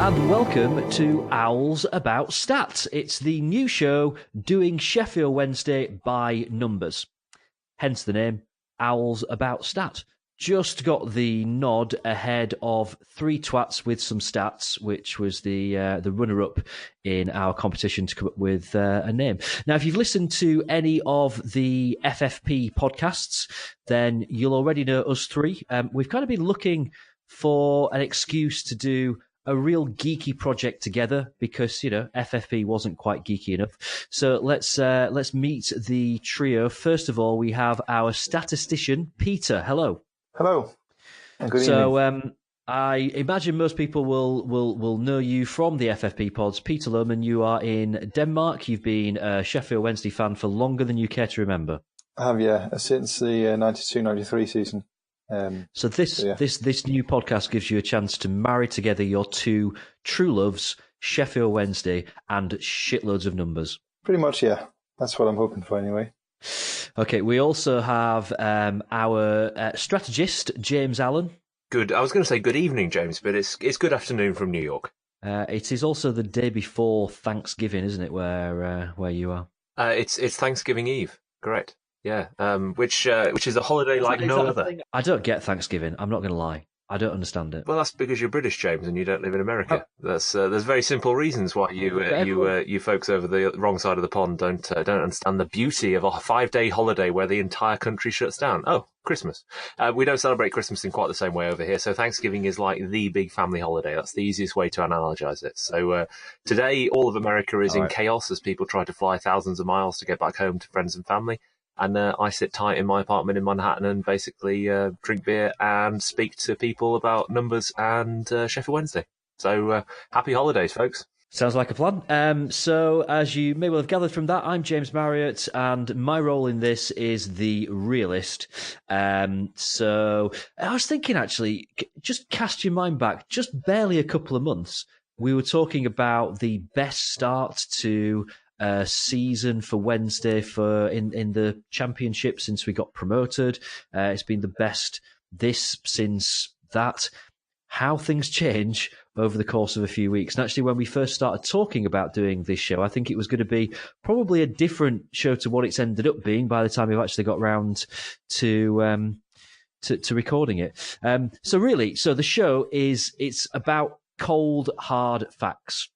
and welcome to Owls About Stats. It's the new show doing Sheffield Wednesday by numbers. Hence the name, Owls About Stat. Just got the nod ahead of Three Twats with Some Stats, which was the runner-up in our competition to come up with a name. Now, if you've listened to any of the FFP podcasts, then you'll already know us three. We've kind of been looking for an excuse to do a real geeky project together because, you know, FFP wasn't quite geeky enough. So let's meet the trio. First of all, we have our statistician, Peter. Hello. Hello. And good evening. I imagine most people will know you from the FFP pods. Peter Lohman, you are in Denmark. You've been a Sheffield Wednesday fan for longer than you care to remember. I have, yeah, since the 92-93 season. So this new podcast gives you a chance to marry together your two true loves, Sheffield Wednesday and shitloads of numbers. Pretty much, yeah. That's what I'm hoping for anyway. Okay, we also have our strategist, James Allen. Good. I was going to say good evening, James, but it's good afternoon from New York. It is also the day before Thanksgiving, isn't it, where you are? It's Thanksgiving Eve, correct. Yeah, which is a holiday like no other. I don't get Thanksgiving. I'm not going to lie. I don't understand it. Well, that's because you're British, James, and you don't live in America. There's very simple reasons why you folks over the wrong side of the pond don't understand the beauty of a 5-day holiday where the entire country shuts down. Oh, Christmas. We don't celebrate Christmas in quite the same way over here. So Thanksgiving is like the big family holiday. That's the easiest way to analogize it. So today, all of America is in chaos as people try to fly thousands of miles to get back home to friends and family. And I sit tight in my apartment in Manhattan and basically drink beer and speak to people about numbers and Sheffield Wednesday. So happy holidays, folks. Sounds like a plan. So as you may well have gathered from that, I'm James Marriott, and my role in this is the realist. So I was thinking, actually, just cast your mind back, just barely a couple of months, we were talking about the best start to season for Wednesday in the championship since we got promoted. It's been the best since that. How things change over the course of a few weeks. And actually, when we first started talking about doing this show, I think it was going to be probably a different show to what it's ended up being by the time we've actually got round to recording it. So the show it's about cold, hard facts.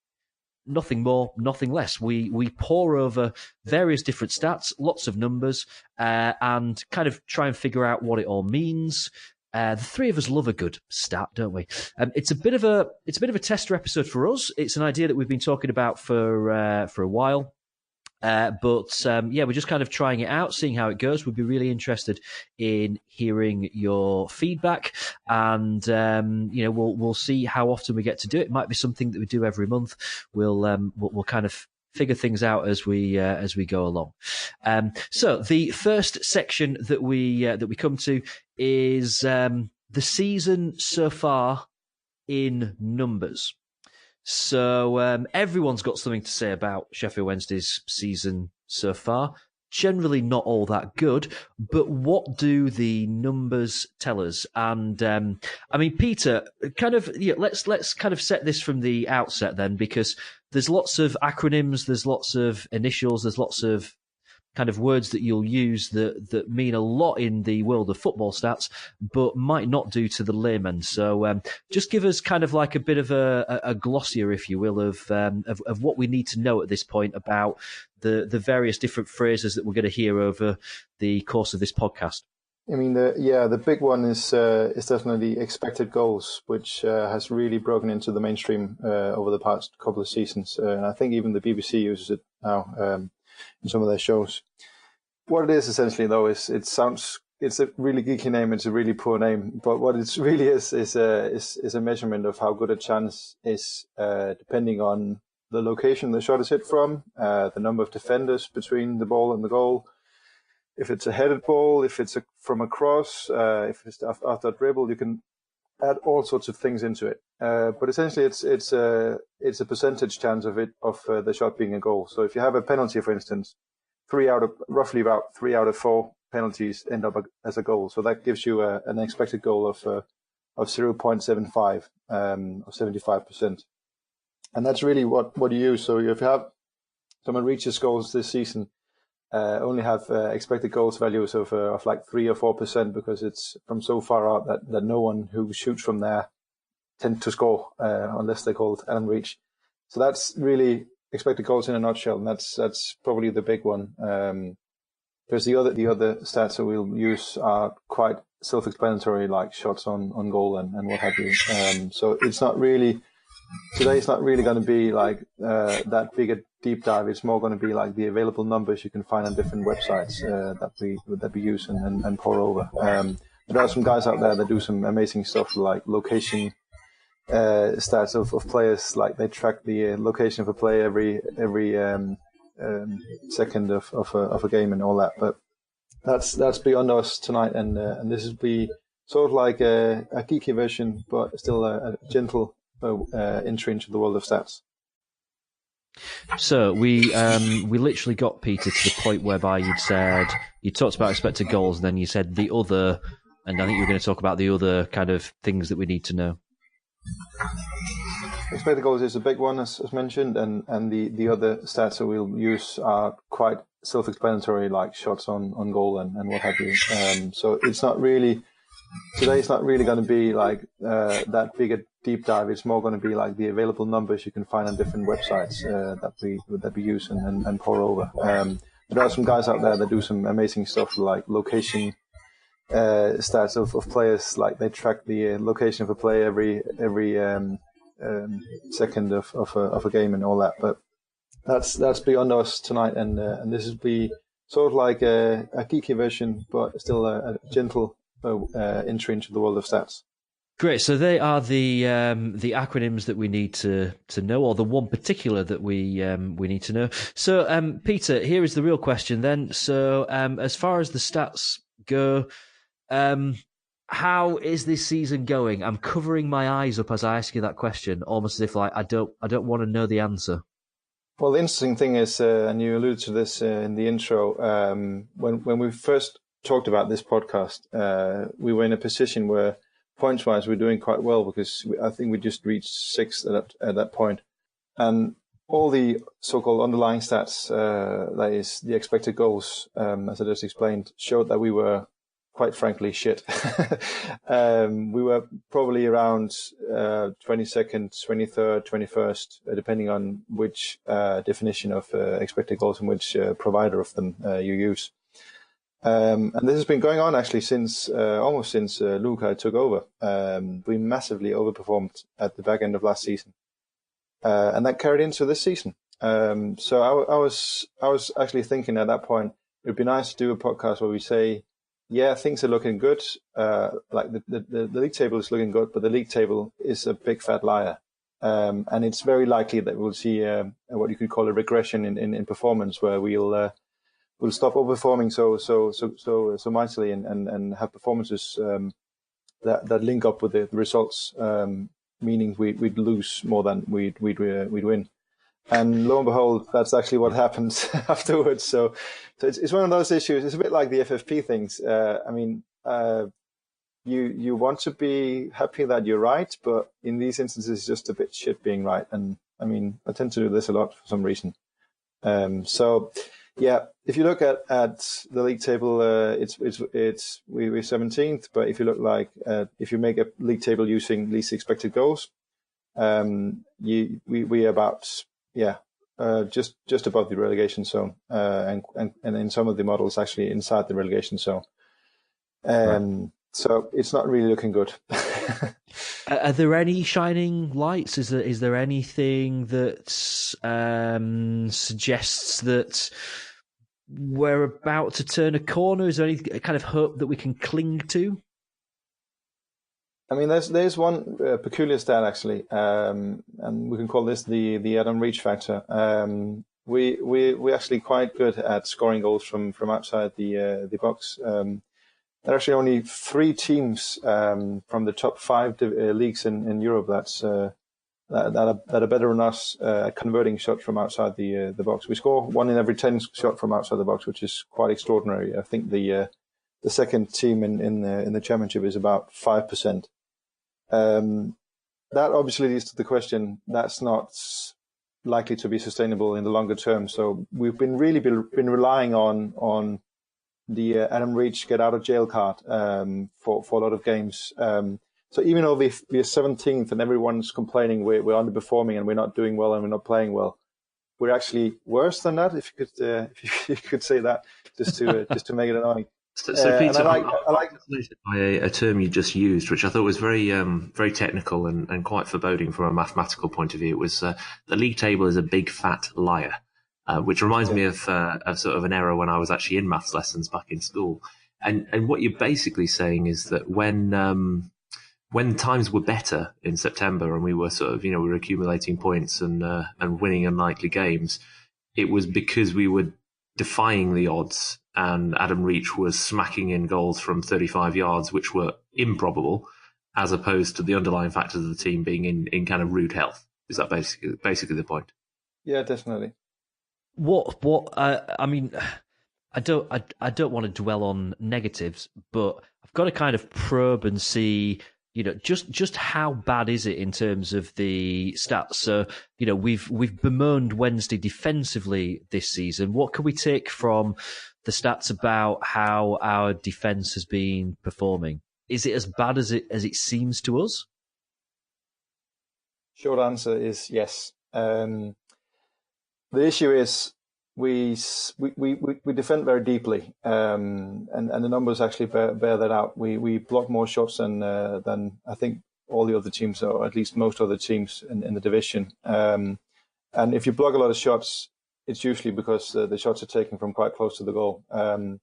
Nothing more, nothing less. We pore over various different stats, lots of numbers, and kind of try and figure out what it all means. The three of us love a good stat, don't we? It's a bit of a tester episode for us. It's an idea that we've been talking about for a while. But we're just kind of trying it out, seeing how it goes. We'd be really interested in hearing your feedback, and we'll see how often we get to do it. It might be something that we do every month. We'll kind of figure things out as we go along. So the first section that we come to is the season so far in numbers. So everyone's got something to say about Sheffield Wednesday's season so far. Generally not all that good, but what do the numbers tell us? And Peter, let's kind of set this from the outset then, because there's lots of acronyms, there's lots of initials, there's lots of kind of words that you'll use that mean a lot in the world of football stats, but might not do to the layman. So just give us kind of like a bit of a glossier, if you will, of what we need to know at this point about the various different phrases that we're going to hear over the course of this podcast. I mean, the big one is definitely expected goals, which has really broken into the mainstream over the past couple of seasons. And I think even the BBC uses it now in some of their shows. What it is essentially, though, it's a really geeky name. It's a really poor name, but what it really is a measurement of how good a chance is depending on the location the shot is hit from, the number of defenders between the ball and the goal, if it's a headed ball, if it's from a cross, if it's after a dribble. You can add all sorts of things into it, but essentially it's a percentage chance of the shot being a goal. So if you have a penalty, for instance, roughly about 3 out of 4 penalties end up as a goal. So that gives you an expected goal of 0.75 or 75%. and that's really what you use. So if you have someone reaches goals this season, only have expected goals values of like 3 or 4%, because it's from so far out that no one who shoots from there tend to score unless they're called Alan Reach. So that's really expected goals in a nutshell, and that's probably the big one. Because the other stats that we'll use are quite self-explanatory, like shots on goal and what have you. So it's not really today's not really going to be like that big a deep dive. It's more going to be like the available numbers you can find on different websites that we use and pour over. There are some guys out there that do some amazing stuff, like location stats of players. Like they track the location of a play every second of a game and all that. But that's beyond us tonight, and this will be sort of like a geeky version, but still a gentle entry into the world of stats. So we literally got Peter to the point whereby you talked about expected goals, and then you said the other, and I think you were going to talk about the other kind of things that we need to know. Expected goals is a big one, as mentioned, and the other stats that we'll use are quite self-explanatory, like shots on goal and what have you. So it's not really today's not really going to be like that big a deep dive. It's more going to be like the available numbers you can find on different websites that we use and pour over. There are some guys out there that do some amazing stuff, like location stats of players. Like they track the location of a play every second of a game and all that. But that's beyond us tonight, and this will be sort of like a geeky version, but still a gentle entry into the world of stats. Great. So they are the acronyms that we need to know, or the one particular that we need to know. So Peter, here is the real question then. So as far as the stats go, how is this season going? I'm covering my eyes up as I ask you that question, almost as if like I don't want to know the answer. Well, the interesting thing is, and you alluded to this in the intro, when we first talked about this podcast, we were in a position where points-wise we're doing quite well, because I think we just reached 6th at that point. And all the so-called underlying stats, that is the expected goals, as I just explained, showed that we were quite frankly shit. We were probably around 22nd, 23rd, 21st, depending on which definition of expected goals and which provider of them you use. And this has been going on actually since almost since Luca took over. We massively overperformed at the back end of last season, and that carried into this season. So I was actually thinking at that point it'd be nice to do a podcast where we say, yeah, things are looking good. Like the league table is looking good, but the league table is a big fat liar. And it's very likely that we'll see what you could call a regression in performance, where we'll stop overperforming so mightily and have performances that link up with the results, meaning we'd lose more than we'd win. And lo and behold, that's actually what happens afterwards. So it's one of those issues. It's a bit like the FFP things. I mean, you want to be happy that you're right, but in these instances, it's just a bit shit being right. And I mean, I tend to do this a lot for some reason. So yeah, if you look at the league table, we're 17th. But if you look like if you make a league table using least expected goals, we about just above the relegation zone, and in some of the models actually inside the relegation zone. Right. So it's not really looking good. Are there any shining lights? Is there anything that suggests that we're about to turn a corner? Is there any kind of hope that we can cling to? I mean, there's one peculiar stat actually, and we can call this the Adam Reach factor. We're actually quite good at scoring goals from outside the box. There are actually only 3 teams from the top 5 leagues in Europe that are better than us at converting shots from outside the box. We score 1 in every 10 shot from outside the box, which is quite extraordinary. I think the second team in the championship is about 5%. that obviously leads to the question that's not likely to be sustainable in the longer term. So we've been relying on the Adam Reach get out of jail card for a lot of games. So even though we're 17th and everyone's complaining we're underperforming and we're not doing well and we're not playing well, we're actually worse than that. If you could say that, just to make it annoying. So Peter, I like by a term you just used, which I thought was very very technical and quite foreboding from a mathematical point of view. It was the league table is a big fat liar, which reminds me of sort of an era when I was actually in maths lessons back in school. And what you're basically saying is that when times were better in September and we were sort of we were accumulating points and winning unlikely games, it was because we were defying the odds. And Adam Reach was smacking in goals from 35 yards, which were improbable, as opposed to the underlying factors of the team being in kind of rude health. Is that basically the point? Yeah, definitely. I mean, I don't want to dwell on negatives, but I've got to kind of probe and see, just how bad is it in terms of the stats? So, we've bemoaned Wednesday defensively this season. What can we take from the stats about how our defence has been performing? Is it as bad as it seems to us? Short answer is yes. The issue is we defend very deeply, and the numbers actually bear that out. We block more shots than I think all the other teams, or at least most other teams in the division. And if you block a lot of shots, it's usually because the shots are taken from quite close to the goal. And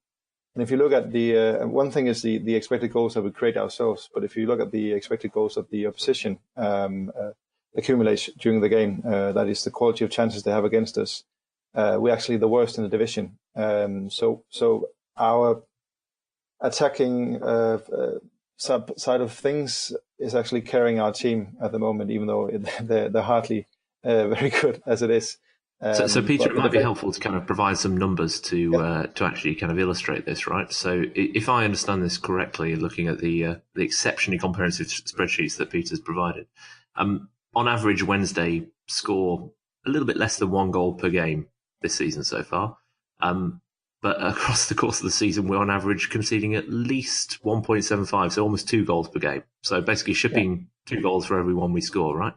if you look at the one thing is the expected goals that we create ourselves, but if you look at the expected goals that the opposition accumulate during the game, that is the quality of chances they have against us, we're actually the worst in the division. So our attacking side of things is actually carrying our team at the moment, even though they're hardly very good as it is. So Peter, it might be helpful to kind of provide some numbers to actually kind of illustrate this, right? So if I understand this correctly, looking at the exceptionally comprehensive spreadsheets that Peter's provided, on average, Wednesday score a little bit less than one goal per game this season so far. But across the course of the season, we're on average conceding at least 1.75, so almost 2 goals per game. So basically shipping 2 goals for every one we score, right?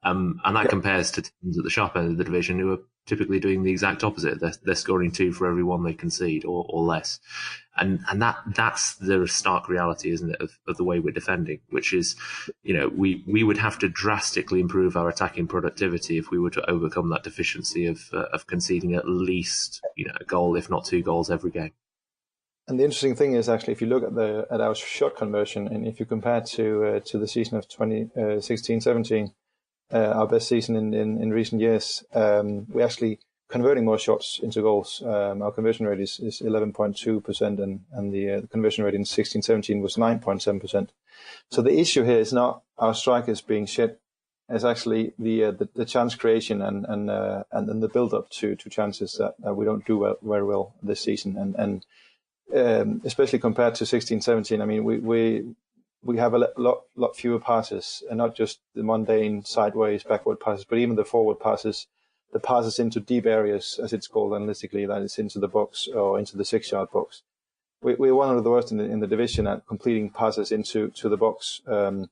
And that compares to teams at the sharp end of the division who are typically doing the exact opposite. They're scoring 2 for every one they concede or less. And that's the stark reality, isn't it, of the way we're defending, which is, we would have to drastically improve our attacking productivity if we were to overcome that deficiency of conceding at least, a goal, if not 2 goals every game. And the interesting thing is actually, if you look at our shot conversion, and if you compare to the season of 2016-17, our best season in recent years, we're actually converting more shots into goals. Our conversion rate is 11.2%, and the conversion rate in 16-17 was 9.7%. So the issue here is not our strikers being shit; it's actually the chance creation and then the build up to chances that we don't do very well this season, and especially compared to 16-17. I mean, we have a lot fewer passes, and not just the mundane sideways backward passes, but even the forward passes, the passes into deep areas, as it's called analytically, that is into the box or into the 6-yard box. We're one of the worst in the division at completing passes into the box. We're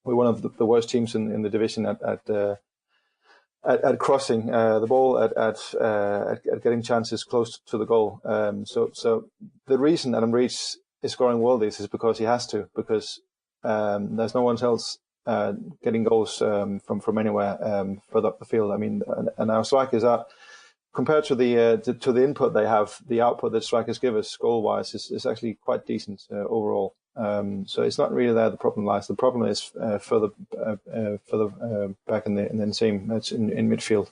one of the worst teams in the division at crossing the ball, at getting chances close to the goal. So the reason Adam Reach is scoring well this is because he has to, because there's no one else getting goals from anywhere further up the field. I mean, and our strikers are, compared to the input they have, the output that strikers give us goal wise is actually quite decent overall. So it's not really there the problem lies. The problem is further back in the team. That's in midfield.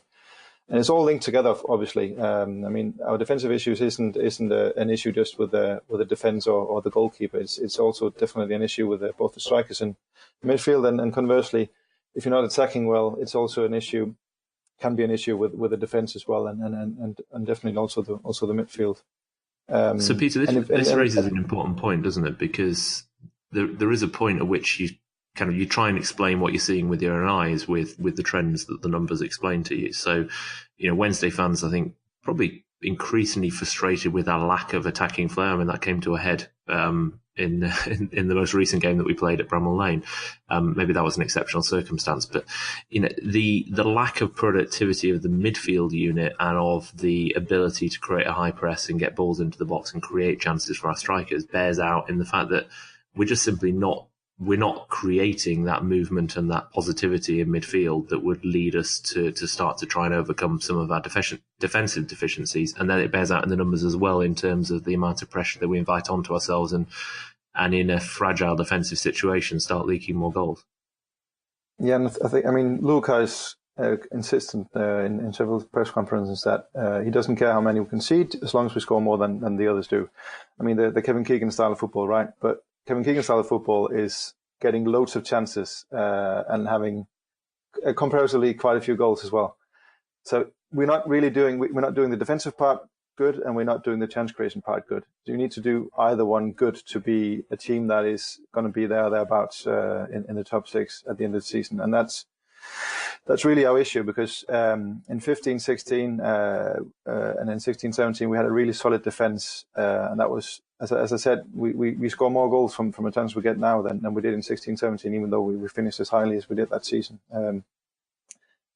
And it's all linked together, obviously. I mean, our defensive issues isn't an issue just with the defence or the goalkeeper. It's also definitely an issue with both the strikers and midfield. And conversely, if you're not attacking well, it's also can be an issue with the defence as well, and definitely also the midfield. So Peter, this raises an important point, doesn't it? Because there is a point at which you kind of, you try and explain what you're seeing with your own eyes with the trends that the numbers explain to you. So, Wednesday fans, I think, probably increasingly frustrated with our lack of attacking flair. I mean, that came to a head in the most recent game that we played at Bramall Lane. Maybe that was an exceptional circumstance, but the lack of productivity of the midfield unit and of the ability to create a high press and get balls into the box and create chances for our strikers bears out in the fact that we're just simply we're not creating that movement and that positivity in midfield that would lead us to start to try and overcome some of our defensive deficiencies. And then it bears out in the numbers as well in terms of the amount of pressure that we invite onto ourselves and in a fragile defensive situation start leaking more goals. Yeah, and Luca is insistent in several press conferences that he doesn't care how many we concede as long as we score more than the others do. I mean, the Kevin Keegan style of football, right? But Kevin Keegan's style of football is getting loads of chances and having comparatively quite a few goals as well. So we're not doing the defensive part good, and we're not doing the chance creation part good. So you need to do either one good to be a team that is going to be thereabouts in the top six at the end of the season. And that's really our issue, because in 15-16 and in 16-17 we had a really solid defense, and that was, as I said, we score more goals from attempts we get now than we did in 16-17, even though we finished as highly as we did that season.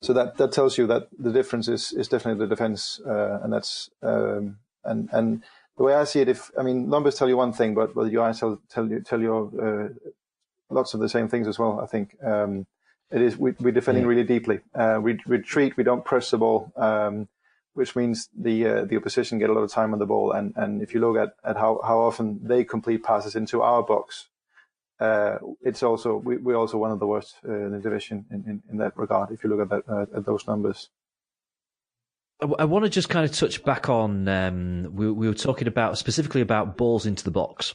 So that tells you that the difference is definitely the defense, and that's and the way I see it, numbers tell you one thing, but your eyes tell you lots of the same things as well. I think it is we're defending really deeply. We retreat, we don't press the ball, which means the opposition get a lot of time on the ball. And if you look at how often they complete passes into our box, it's also we're also one of the worst in the division in that regard. If you look at those numbers. I want to just kind of touch back on, we were talking specifically about balls into the box,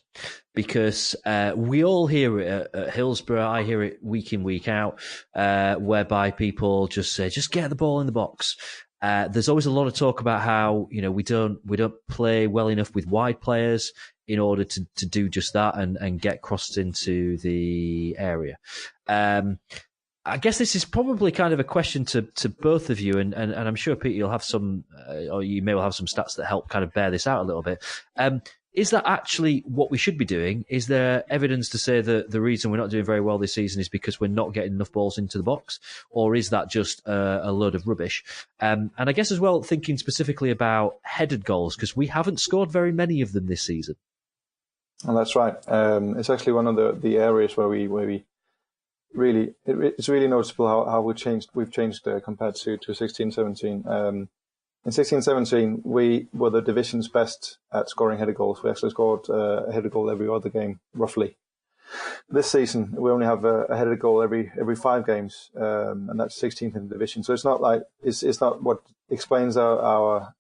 because we all hear it at Hillsborough. I hear it week in, week out, whereby people just say, just get the ball in the box. There's always a lot of talk about how, we don't play well enough with wide players in order to do just that and get crossed into the area. I guess this is probably kind of a question to both of you, and I'm sure, Peter, you'll have some, or you may well have some stats that help kind of bear this out a little bit. Is that actually what we should be doing? Is there evidence to say that the reason we're not doing very well this season is because we're not getting enough balls into the box? Or is that just a load of rubbish? And I guess as well, thinking specifically about headed goals, because we haven't scored very many of them this season. And that's right. It's actually one of the areas where we really, it's really noticeable how we've changed compared to 16-17. In 16-17, we were the division's best at scoring headed goals. We actually scored a headed goal every other game, roughly. This season, we only have a headed goal every 5 games, and that's 16th in the division. So it's not like it's not what explains our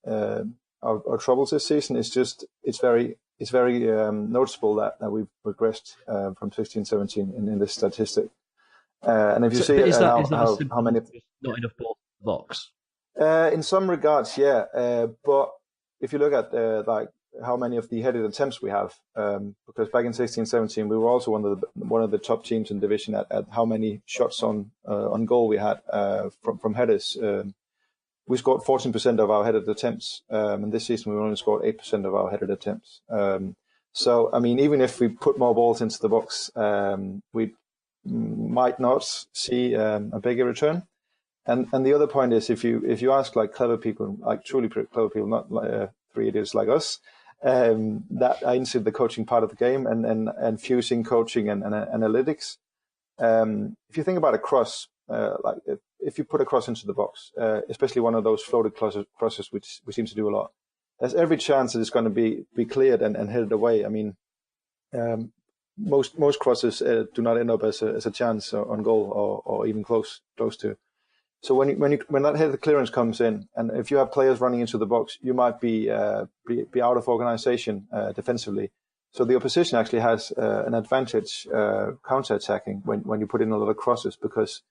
troubles this season. It's just it's very noticeable that we've regressed from 16-17 in this statistic. And if you see how many, not enough ball in the box. In some regards, yeah. But if you look at like how many of the headed attempts we have, because back in 16-17 we were also one of the top teams in division at how many shots on goal we had from headers. We scored 14% of our headed attempts, and this season we only scored 8% of our headed attempts. So I mean, even if we put more balls into the box, we might not see a bigger return. And the other point is, if you ask like clever people, like truly clever people, not like, 3 idiots like us, that are into the coaching part of the game and fusing coaching and analytics. If you think about a cross, like if you put a cross into the box, especially one of those floated crosses, which we seem to do a lot, there's every chance that it's going to be cleared and headed away. I mean, most crosses do not end up as a chance on goal or even close to. So when that headed clearance comes in, and if you have players running into the box, you might be out of organisation defensively. So the opposition actually has an advantage counter-attacking when you put in a lot of crosses, because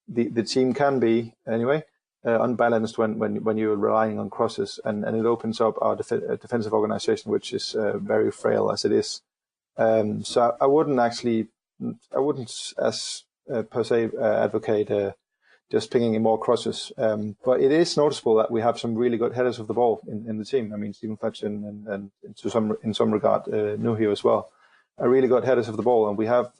the team can be anyway unbalanced when you're relying on crosses, and it opens up our defensive organisation, which is very frail as it is. So I wouldn't actually as per se advocate just pinging in more crosses. But it is noticeable that we have some really good headers of the ball in the team. I mean, Stephen Fletcher and in some regard, Nuhio as well, are really good headers of the ball. And we have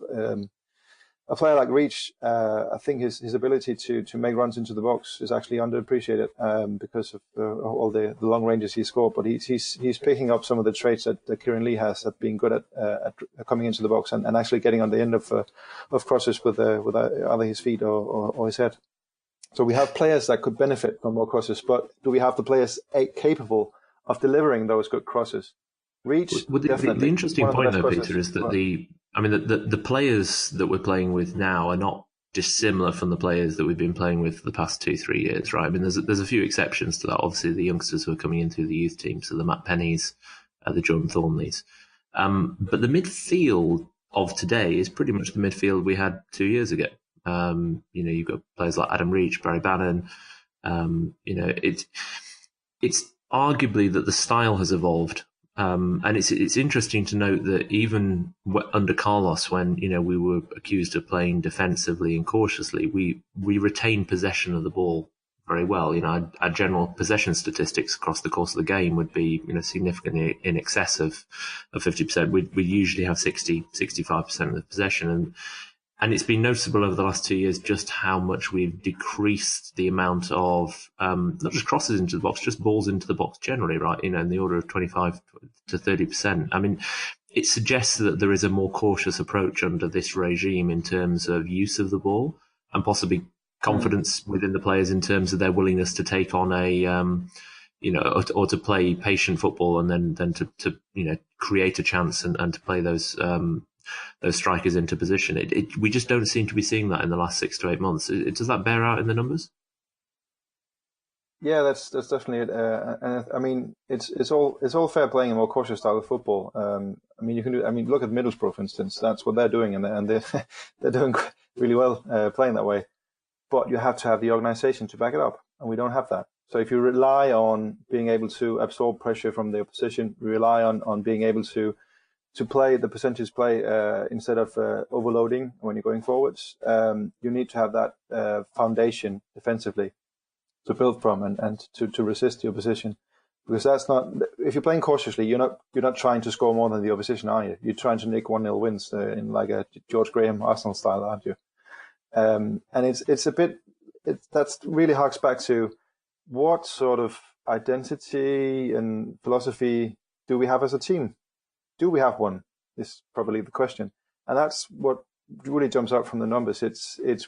a player like Reach. I think his ability to make runs into the box is actually underappreciated because of all the long ranges he scored. But he's picking up some of the traits that Kieran Lee has at being good at coming into the box and actually getting on the end of crosses with either his feet or his head. So we have players that could benefit from more crosses, but do we have the players capable of delivering those good crosses? Reach, the interesting point though, Peter, is that the players that we're playing with now are not dissimilar from the players that we've been playing with for the past 2-3 years, right? I mean, there's a few exceptions to that. Obviously, the youngsters who are coming in through the youth team, so the Matt Pennies, the Jordan Thornleys. But the midfield of today is pretty much the midfield we had 2 years ago. You've got players like Adam Reach, Barry Bannon. It's arguably that the style has evolved. And it's interesting to note that even under Carlos, when we were accused of playing defensively and cautiously, we retained possession of the ball very well. Our general possession statistics across the course of the game would be significantly in excess of 50%. We usually have 65% of the possession, and it's been noticeable over the last 2 years just how much we've decreased the amount of not just crosses into the box, just balls into the box generally, right? In the order of 25 to 30%. I mean, it suggests that there is a more cautious approach under this regime in terms of use of the ball and possibly confidence within the players in terms of their willingness to take on or to play patient football and then to create a chance and to play those strikers into position. We just don't seem to be seeing that in the last 6 to 8 months. Does that bear out in the numbers? Yeah, that's definitely it. And I mean, it's all fair playing a more cautious style of football. Look at Middlesbrough, for instance. That's what they're doing, and they're doing really well playing that way. But you have to have the organisation to back it up, and we don't have that. So if you rely on being able to absorb pressure from the opposition, rely on being able to play the percentage play instead of overloading when you're going forwards, you need to have that foundation defensively to build from and to resist the opposition. Because that's not, if you're playing cautiously, you're not trying to score more than the opposition, are you? You're trying to nick 1-0 wins in like a George Graham Arsenal style, aren't you? And it's a bit, that really harks back to what sort of identity and philosophy do we have as a team? Do we have one? Is probably the question. And that's what really jumps out from the numbers.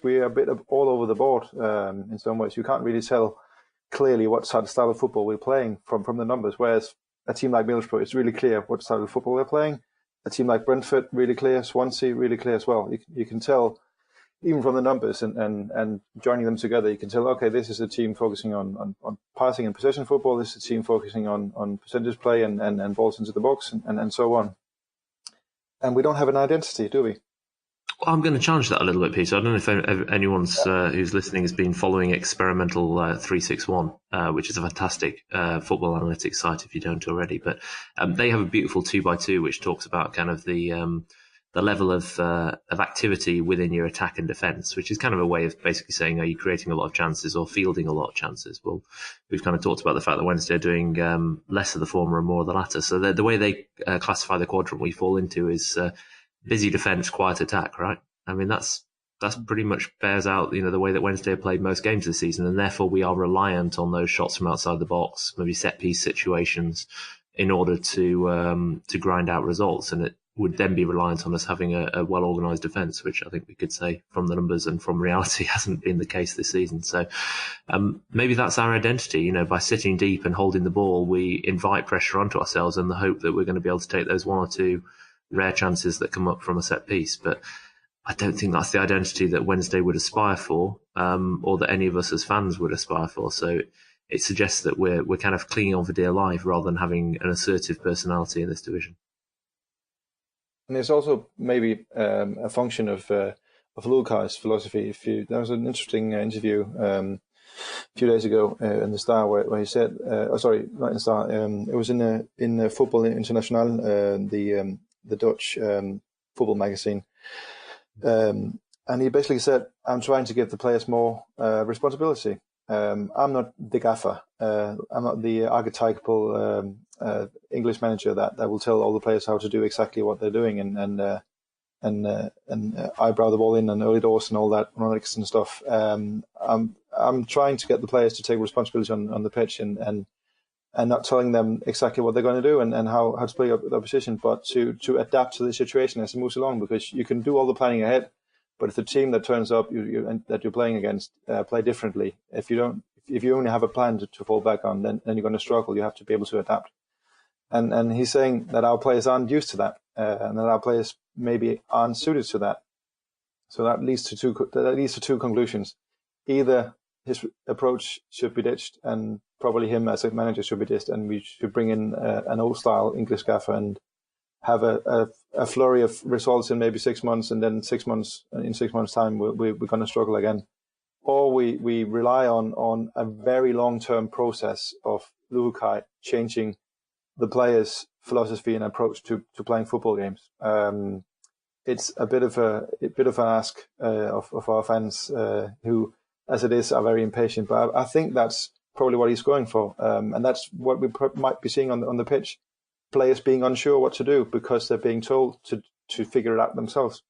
We're a bit of all over the board in some ways. You can't really tell clearly what sort of style of football we're playing from the numbers. Whereas a team like Middlesbrough, it's really clear what style of football they're playing. A team like Brentford, really clear. Swansea, really clear as well. You can tell even from the numbers and joining them together, you can tell, okay, this is a team focusing on passing and possession football. This is a team focusing on percentage play and balls into the box and so on. And we don't have an identity, do we? Well, I'm going to challenge that a little bit, Peter. I don't know if anyone's who's listening has been following Experimental 361, which is a fantastic football analytics site if you don't already. But they have a beautiful 2x2 which talks about kind of the level of activity within your attack and defence, which is kind of a way of basically saying, are you creating a lot of chances or fielding a lot of chances? Well, we've kind of talked about the fact that Wednesday are doing less of the former and more of the latter. So the way they classify the quadrant we fall into is busy defence, quiet attack, right? I mean, that's pretty much bears out, the way that Wednesday have played most games this season, and therefore we are reliant on those shots from outside the box, maybe set piece situations, in order to grind out results. And it would then be reliant on us having a well-organised defence, which I think we could say from the numbers and from reality hasn't been the case this season. So maybe that's our identity. By sitting deep and holding the ball, we invite pressure onto ourselves in the hope that we're going to be able to take those one or two rare chances that come up from a set piece. But I don't think that's the identity that Wednesday would aspire for, or that any of us as fans would aspire for. So it suggests that we're kind of clinging on for dear life rather than having an assertive personality in this division. And there's also maybe a function of Lukai's philosophy. There was an interesting interview a few days ago in the Star where he said, sorry, not in the Star. It was in Football International, the Dutch football magazine, And he basically said, I'm trying to give the players more responsibility. I'm not the gaffer. I'm not the archetypal English manager that will tell all the players how to do exactly what they're doing and eyebrow the ball in and early doors and all that analytics and stuff. I'm trying to get the players to take responsibility on the pitch and not telling them exactly what they're going to do and how to play their position, but to adapt to the situation as it moves along, because you can do all the planning ahead, but if the team that turns up that you're playing against play differently, if you only have a plan to fall back on, then you're going to struggle. You have to be able to adapt. And he's saying that our players aren't used to that, and that our players maybe aren't suited to that. So that leads to two conclusions. Either his approach should be ditched, and probably him as a manager should be ditched, and we should bring in an old-style English gaffer and have a flurry of results in maybe 6 months, and then in 6 months' time we're going to struggle again. Or we rely on a very long-term process of Luhukai changing the players' philosophy and approach to playing football games. It's a bit of an ask of our fans who, as it is, are very impatient. But I think that's probably what he's going for, and that's what we might be seeing on the pitch. Players being unsure what to do because they're being told to figure it out themselves,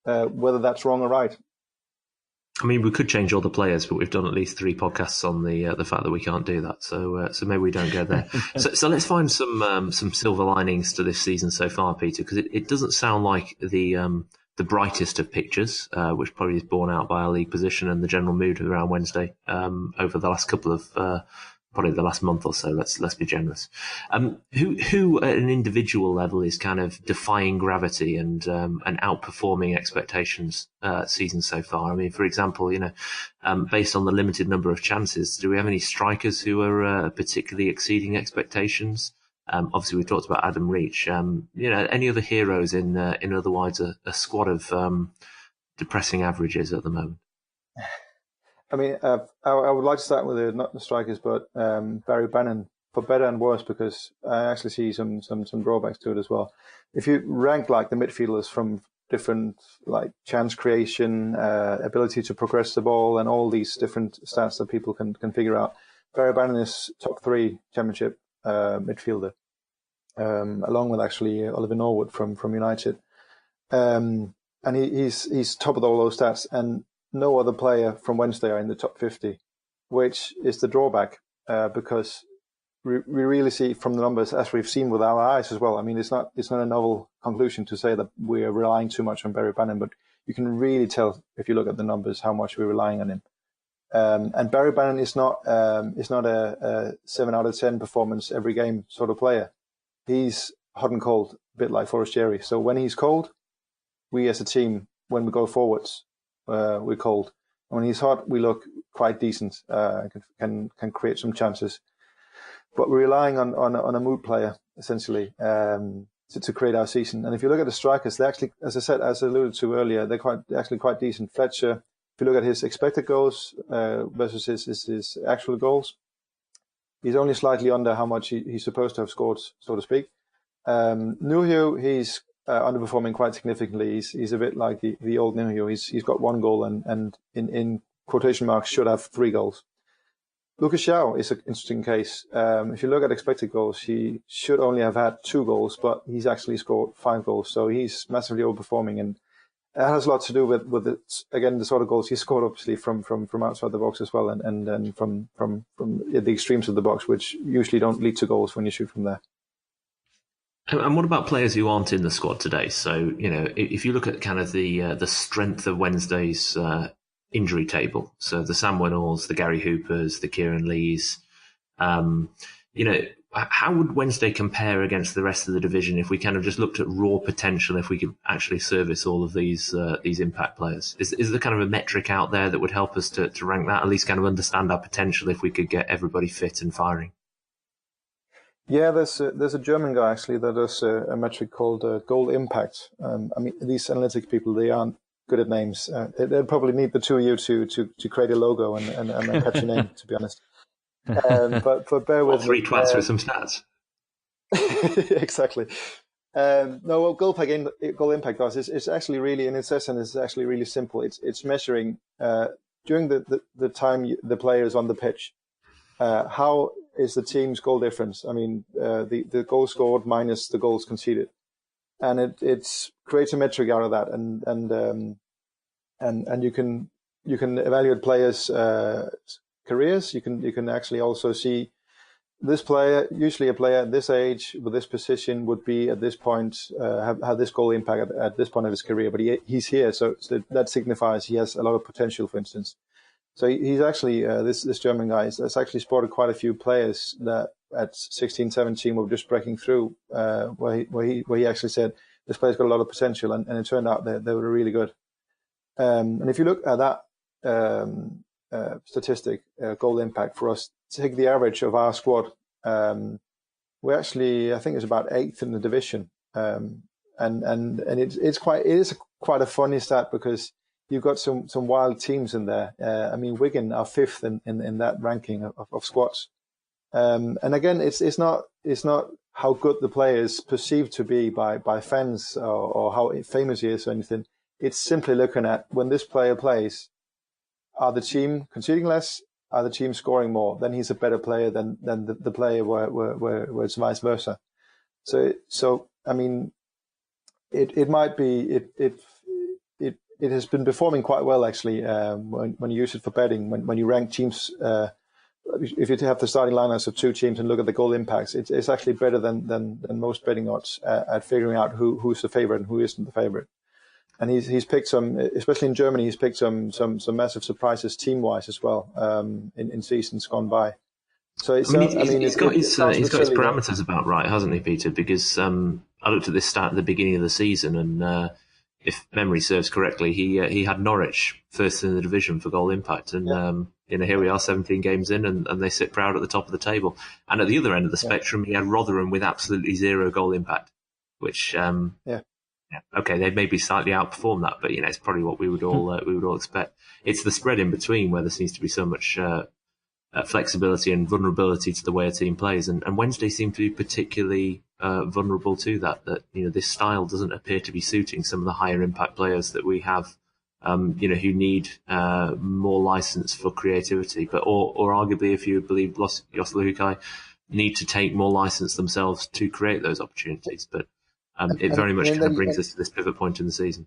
whether that's wrong or right. I mean, we could change all the players, but we've done at least 3 podcasts on the fact that we can't do that. So maybe we don't go there. so let's find some silver linings to this season so far, Peter, because it doesn't sound like the brightest of pictures, which probably is borne out by our league position and the general mood around Wednesday over the last couple of probably the last month or so. Let's be generous. Who at an individual level is kind of defying gravity and outperforming expectations season so far? I mean, for example, based on the limited number of chances, do we have any strikers who are particularly exceeding expectations? Obviously, we talked about Adam Reach. Any other heroes in otherwise a squad of depressing averages at the moment? I mean, I would like to start with not the strikers, but Barry Bannon, for better and worse, because I actually see some drawbacks to it as well. If you rank like the midfielders from different like chance creation, ability to progress the ball, and all these different stats that people can figure out, Barry Bannon is top 3 championship midfielder, along with actually Oliver Norwood from United, and he's top of all those stats, and no other player from Wednesday are in the top 50, which is the drawback, because we really see from the numbers, as we've seen with our eyes as well. I mean, it's not a novel conclusion to say that we're relying too much on Barry Bannon, but you can really tell if you look at the numbers how much we're relying on him. And Barry Bannon is not a 7 out of 10 performance every game sort of player. He's hot and cold, a bit like Forrest Jerry. So when he's cold, we as a team, when we go forwards, we're cold. And when he's hot, we look quite decent, can create some chances. But we're relying on a mood player, essentially, to create our season. And if you look at the strikers, they actually, as I alluded to earlier, they're actually quite decent. Fletcher, if you look at his expected goals versus his actual goals, he's only slightly under how much he's supposed to have scored, so to speak. Nuhiu, he's underperforming quite significantly. He's a bit like the old Nuhiu. He's got 1 goal and in quotation marks should have 3 goals. Lucas Xiao is an interesting case. If you look at expected goals, he should only have had 2 goals, but he's actually scored 5 goals. So he's massively overperforming, and that has a lot to do with again, the sort of goals he scored, obviously from outside the box as well, and from the extremes of the box, which usually don't lead to goals when you shoot from there. And what about players who aren't in the squad today? So, if you look at kind of the strength of Wednesday's injury table, so the Sam Winnalls, the Gary Hoopers, the Kieran Lees, how would Wednesday compare against the rest of the division if we kind of just looked at raw potential, if we could actually service all of these impact players? Is there kind of a metric out there that would help us to rank that, at least kind of understand our potential if we could get everybody fit and firing? Yeah, there's a German guy actually that does a metric called goal impact. I mean, these analytics people, they aren't good at names. They'd probably need the two of you to create a logo and a catchy name, to be honest. But bear with me. 3 twats with some stats. Exactly. No, what goal impact does is it's actually really, in its essence, it's actually really simple. It's measuring during the time the player is on the pitch. How is the team's goal difference? I mean, the goals scored minus the goals conceded, and it creates a metric out of that, and you can evaluate players' careers. You can actually also see this player, usually a player at this age with this position, would be at this point have this goal impact at this point of his career. But he's here, so that signifies he has a lot of potential, for instance. So he's actually, this German guy has actually spotted quite a few players that at 16, 17 were just breaking through, where he actually said, this player's got a lot of potential, and it turned out they were really good. And if you look at that statistic, goal impact for us, take the average of our squad, we actually, I think it's about 8th in the division. And it is quite a funny stat because you've got some wild teams in there. I mean, Wigan are 5th in that ranking of squads. And again, it's not how good the player is perceived to be by fans or how famous he is or anything. It's simply looking at when this player plays, are the team conceding less? Are the team scoring more? Then he's a better player than the player where it's vice versa. So I mean, it might be it has been performing quite well actually when you use it for betting. When you rank teams, if you have the starting lineups of two teams and look at the goal impacts, it's actually better than most betting odds at figuring out who's the favorite and who isn't the favorite. And he's picked some, especially in Germany, he's picked some massive surprises team wise as well in seasons gone by. So he's got his parameters about right, hasn't he, Peter? Because I looked at this stat at the beginning of the season, and if memory serves correctly, he had Norwich first in the division for goal impact, and here we are, 17 games in, and they sit proud at the top of the table. And at the other end of the spectrum, he had Rotherham with absolutely 0 goal impact, which okay, they maybe slightly outperform that, but it's probably what we would all expect. It's the spread in between where there seems to be so much flexibility and vulnerability to the way a team plays, and Wednesday seem to be particularly vulnerable to that. That this style doesn't appear to be suiting some of the higher impact players that we have, who need more license for creativity, but or arguably, if you believe Josla Hukai, need to take more license themselves to create those opportunities, but. It very much kind of brings us to this pivot point in the season.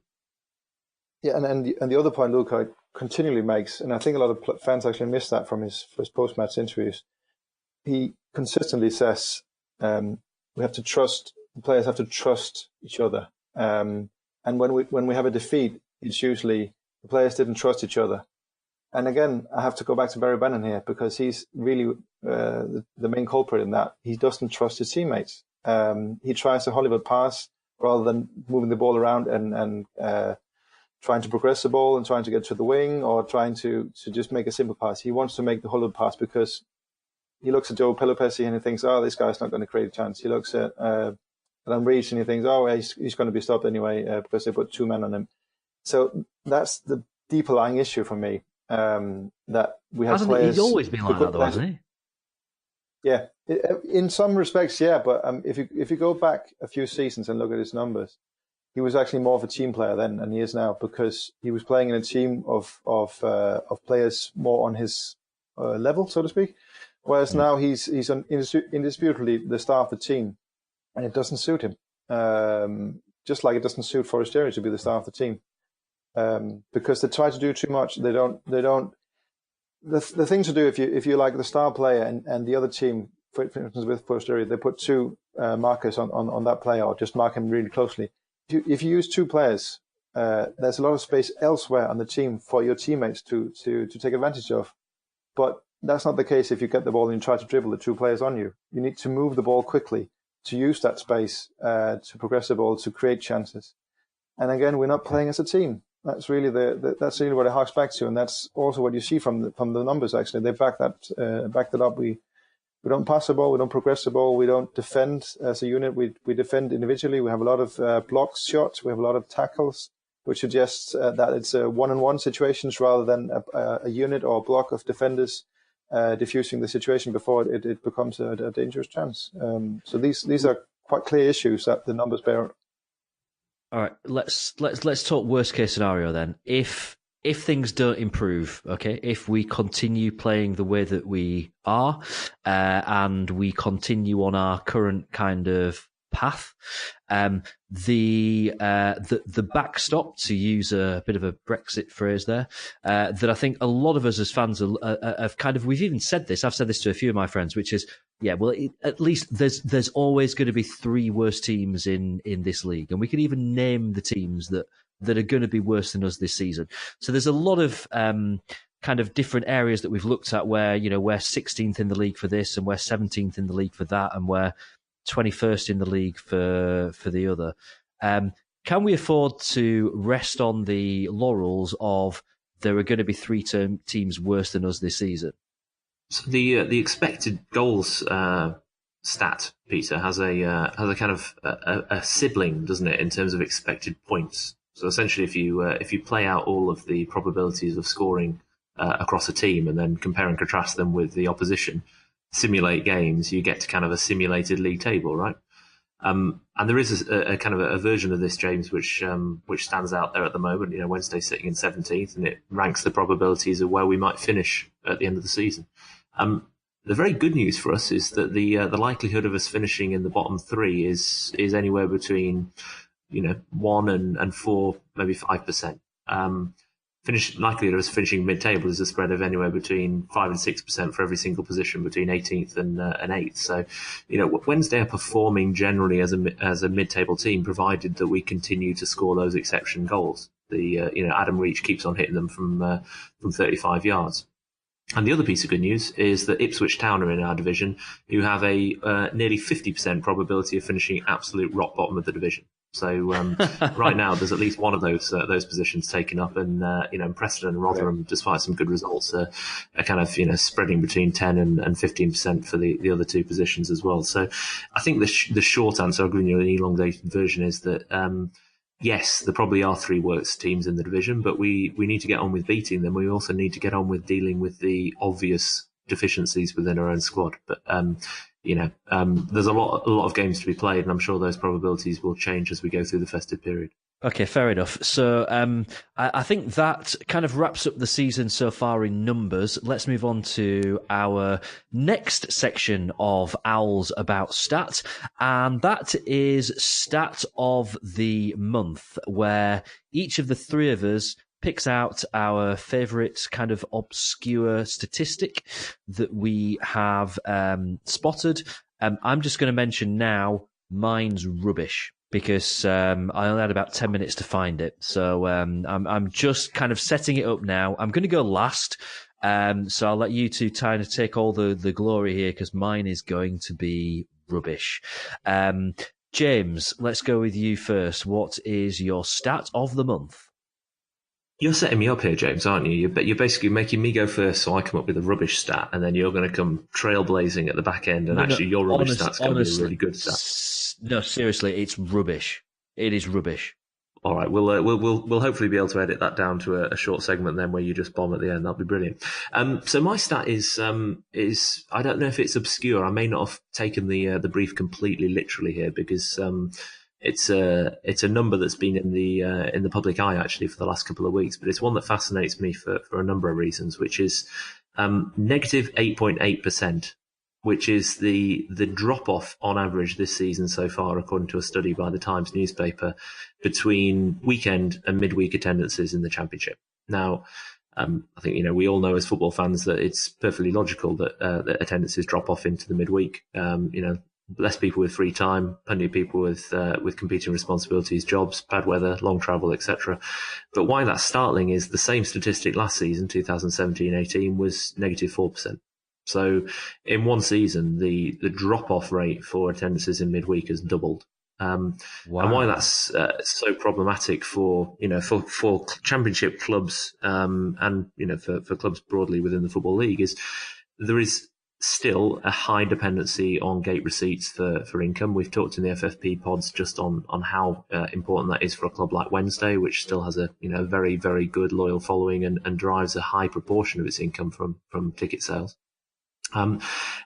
Yeah, and the other point Luca continually makes, and I think a lot of fans actually miss that from his post-match interviews, he consistently says we have to trust, the players have to trust each other. And when we have a defeat, it's usually the players didn't trust each other. And again, I have to go back to Barry Bannon here because he's really the main culprit in that. He doesn't trust his teammates. He tries a Hollywood pass rather than moving the ball around and trying to progress the ball and trying to get to the wing or trying to just make a simple pass. He wants to make the Hollywood pass because he looks at Joe Pelopessi and he thinks, oh, this guy's not going to create a chance. He looks at Alan Reach and he thinks, oh, he's going to be stopped anyway because they put 2 men on him. So that's the deeper lying issue for me, that we have players... He's always been like that though, hasn't he? Yeah, in some respects, yeah. But if you go back a few seasons and look at his numbers, he was actually more of a team player then than he is now because he was playing in a team of players more on his level, so to speak. Whereas now he's indisputably the star of the team, and it doesn't suit him. Just like it doesn't suit Forestieri to be the star of the team, because they try to do too much. They don't. The thing to do if you like the star player and the other team, for instance with Forestieri, they put 2 markers on that player or just mark him really closely. If you use 2 players, there's a lot of space elsewhere on the team for your teammates to take advantage of. But that's not the case if you get the ball and you try to dribble the 2 players on you. You need to move the ball quickly to use that space to progress the ball, to create chances. And again, we're not playing as a team. That's really that's really what it harks back to, and that's also what you see from the numbers. Actually, they backed that up. We don't pass the ball, we don't progress the ball, we don't defend as a unit. We defend individually. We have a lot of blocks, shots. We have a lot of tackles, which suggests that it's one-on-one situations rather than a unit or a block of defenders diffusing the situation before it becomes a dangerous chance. So these are quite clear issues that the numbers bear. All right, let's talk worst case scenario then. If things don't improve, okay, if we continue playing the way that we are, and we continue on our current kind of path, the backstop, to use a bit of a Brexit phrase there, that I think a lot of us as fans have kind of, we've even said this, I've said this to a few of my friends, which is, yeah, well, at least there's always going to be 3 worst teams in this league, and we can even name the teams that are going to be worse than us this season. So there's a lot of kind of different areas that we've looked at where, you know, we're 16th in the league for this, and we're 17th in the league for that, and we're 21st in the league for the other. Can we afford to rest on the laurels of there are going to be 3 teams worse than us this season? So the expected goals stat, Peter, has a kind of a sibling, doesn't it, in terms of expected points? So essentially, if you play out all of the probabilities of scoring across a team and then compare and contrast them with the opposition, simulate games, you get to kind of a simulated league table, right? And there is a kind of a version of this, James, which stands out there at the moment. You know, Wednesday sitting in 17th, and it ranks the probabilities of where we might finish at the end of the season. The very good news for us is that the likelihood of us finishing in the bottom 3 is anywhere between 1 and 4, maybe 5%. Likelihood of us finishing mid-table is a spread of anywhere between 5 and 6% for every single position between 18th and 8th. So, Wednesday are performing generally as a mid-table team, provided that we continue to score those exception goals. Adam Reach keeps on hitting them from 35 yards. And the other piece of good news is that Ipswich Town are in our division, who have a nearly 50% probability of finishing absolute rock bottom of the division. So right now, there's at least one of those positions taken up, and Preston and Rotherham, despite some good results, are kind of spreading between 10 and 15% for the other 2 positions as well. So I think the short answer, I'll give you an elongated version, is that yes, there probably are 3 worst teams in the division, but we need to get on with beating them. We also need to get on with dealing with the obvious deficiencies within our own squad. But there's a lot of games to be played, and I'm sure those probabilities will change as we go through the festive period. Okay, fair enough. So I think that kind of wraps up the season so far in numbers. Let's move on to our next section of Owls About Stat, and that is Stat of the Month, where each of the 3 of us picks out our favourite kind of obscure statistic that we have spotted. I'm just going to mention now, mine's rubbish, because I only had about 10 minutes to find it. So I'm just kind of setting it up now. I'm going to go last. So I'll let you 2 kind of take all the glory here, because mine is going to be rubbish. James, let's go with you first. What is your stat of the month? You're setting me up here, James, aren't you? You're basically making me go first so I come up with a rubbish stat, and then you're going to come trailblazing at the back end, and your rubbish stat's going to be a really good stat. No, seriously, it's rubbish. It is rubbish. All right, we'll hopefully be able to edit that down to a short segment then where you just bomb at the end. That'll be brilliant. So my stat is I don't know if it's obscure. I may not have taken the brief completely literally here, because it's a number that's been in the public eye actually for the last couple of weeks, but it's one that fascinates me for a number of reasons, which is negative 8.8%, which is the drop off on average this season so far, according to a study by the Times newspaper, between weekend and midweek attendances in the Championship. Now, I think we all know as football fans that it's perfectly logical that attendances drop off into the midweek. Less people with free time, plenty of people with competing responsibilities, jobs, bad weather, long travel, etc. But why that's startling is the same statistic last season, 2017-18, was negative 4%. So in one season, the drop-off rate for attendances in midweek has doubled. Wow. And why that's so problematic for Championship clubs and for clubs broadly within the Football League is there is still a high dependency on gate receipts for income. We've talked in the FFP pods just on how important that is for a club like Wednesday, which still has a very, very good loyal following and drives a high proportion of its income from ticket sales. And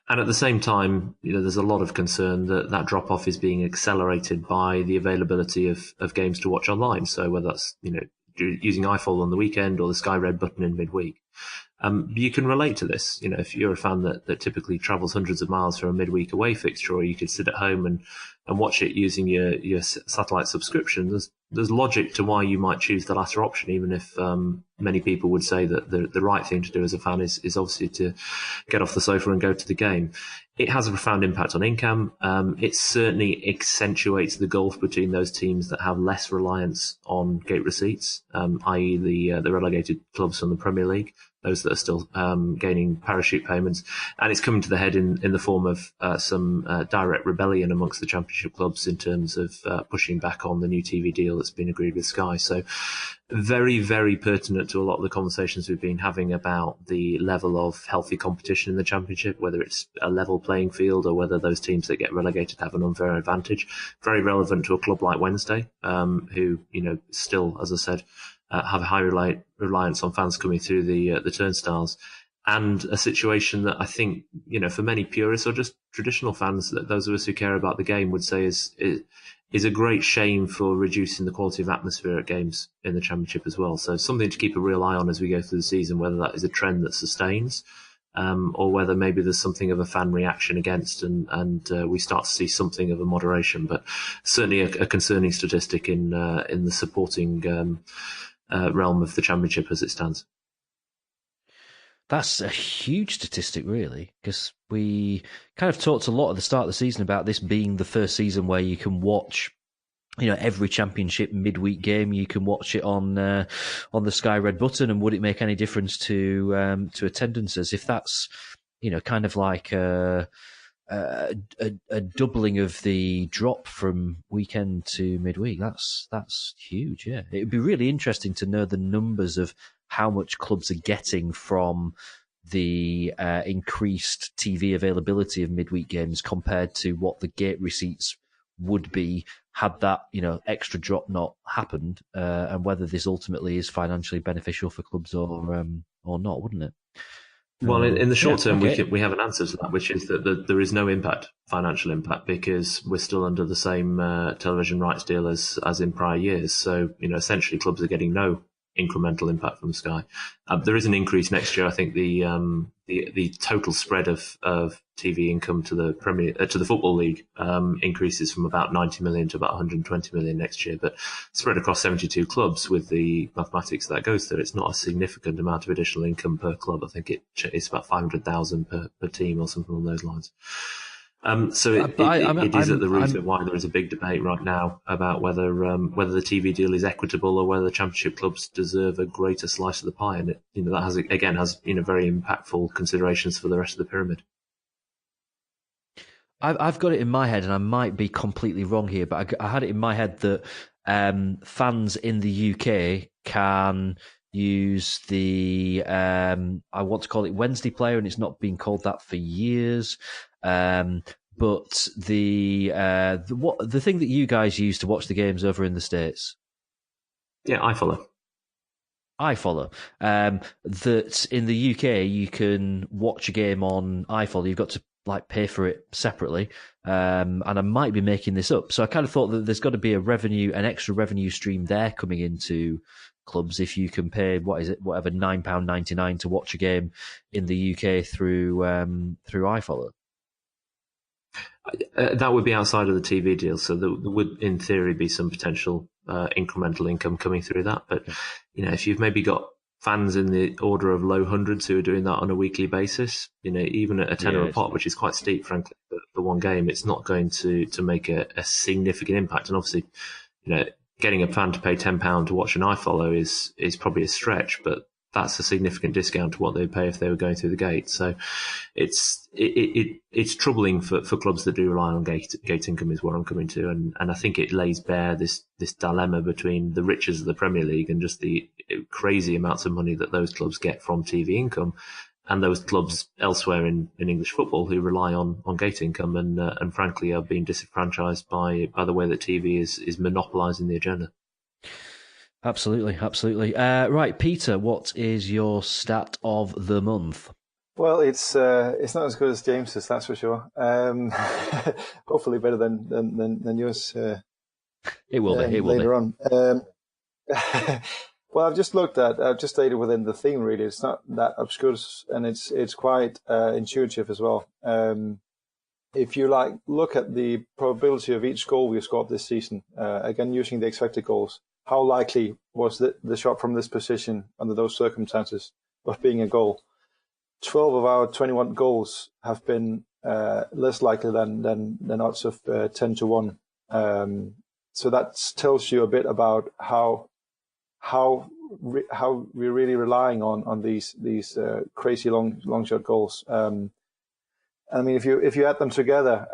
at the same time, there's a lot of concern that that drop off is being accelerated by the availability of games to watch online. So whether that's, using iFollow on the weekend or the Sky Red button in midweek. You can relate to this. If you're a fan that typically travels hundreds of miles for a midweek away fixture, or you could sit at home and watch it using your satellite subscription, there's logic to why you might choose the latter option, even if many people would say that the right thing to do as a fan is obviously to get off the sofa and go to the game. It has a profound impact on income. It certainly accentuates the gulf between those teams that have less reliance on gate receipts, i.e. the relegated clubs from the Premier League, those that are still gaining parachute payments. And it's coming to the head in the form of some direct rebellion amongst the Championship clubs in terms of pushing back on the new TV deal that's been agreed with Sky. So very, very pertinent to a lot of the conversations we've been having about the level of healthy competition in the Championship, whether it's a level playing field or whether those teams that get relegated have an unfair advantage. Very relevant to a club like Wednesday, who, still, as I said, have a high reliance on fans coming through the turnstiles, and a situation that I think, for many purists or just traditional fans, that those of us who care about the game would say is a great shame for reducing the quality of atmosphere at games in the Championship as well. So something to keep a real eye on as we go through the season, whether that is a trend that sustains, or whether maybe there's something of a fan reaction against, and we start to see something of a moderation. But certainly a concerning statistic in the supporting realm of the Championship as it stands. That's a huge statistic, really, because we kind of talked a lot at the start of the season about this being the first season where you can watch, every Championship midweek game. You can watch it on the Sky Red button, and would it make any difference to attendances? If that's, kind of like a doubling of the drop from weekend to midweek, that's huge. Yeah, it would be really interesting to know the numbers of how much clubs are getting from the increased TV availability of midweek games compared to what the gate receipts would be had that extra drop not happened, and whether this ultimately is financially beneficial for clubs or not, wouldn't it? Well, in the short term, we have an answer to that, which is that there is no financial impact, because we're still under the same television rights deal as in prior years. So, essentially clubs are getting no incremental impact from Sky. There is an increase next year. I think the total spread of TV income to the Football League increases from about 90 million to about 120 million next year, but spread across 72 clubs with the mathematics that goes through, it's not a significant amount of additional income per club. I think it's about 500,000 per team or something along those lines. So it is at the root of why there is a big debate right now about whether the TV deal is equitable or whether the Championship clubs deserve a greater slice of the pie, and that has very impactful considerations for the rest of the pyramid. I've got it in my head, and I might be completely wrong here, but I had it in my head that fans in the UK can use the I want to call it Wednesday player, and it's not been called that for years. But the thing that you guys use to watch the games over in the States? Yeah, iFollow. That in the UK you can watch a game on iFollow. You've got to pay for it separately. And I might be making this up. So I kind of thought that there's got to be an extra revenue stream there coming into clubs if you can pay whatever £9.99 to watch a game in the UK through iFollow. That would be outside of the TV deal, so there would, in theory, be some potential incremental income coming through that. But if you've maybe got fans in the order of low hundreds who are doing that on a weekly basis, even at a tenner a pop, which is quite steep, frankly, for one game, it's not going to make a significant impact. And obviously, getting a fan to pay £10 to watch an iFollow is probably a stretch, but that's a significant discount to what they'd pay if they were going through the gate. So it's troubling for clubs that do rely on gate income, is what I'm coming to. And I think it lays bare this dilemma between the riches of the Premier League and just the crazy amounts of money that those clubs get from TV income, and those clubs elsewhere in English football who rely on gate income and frankly are being disenfranchised by the way that TV is monopolising the agenda. Absolutely. Right, Peter, what is your stat of the month? Well, it's not as good as James's, that's for sure. Hopefully better than yours It will be. It will later be. on. Well, I've just stayed within the theme. Really, it's not that obscure, and it's quite intuitive as well. If you look at the probability of each goal we've scored this season, again using the expected goals, how likely was the shot from this position under those circumstances of being a goal? 12 of our 21 goals have been less likely than odds of 10 to 1. So that tells you a bit about how we're really relying on these crazy long shot goals. I mean, if you add them together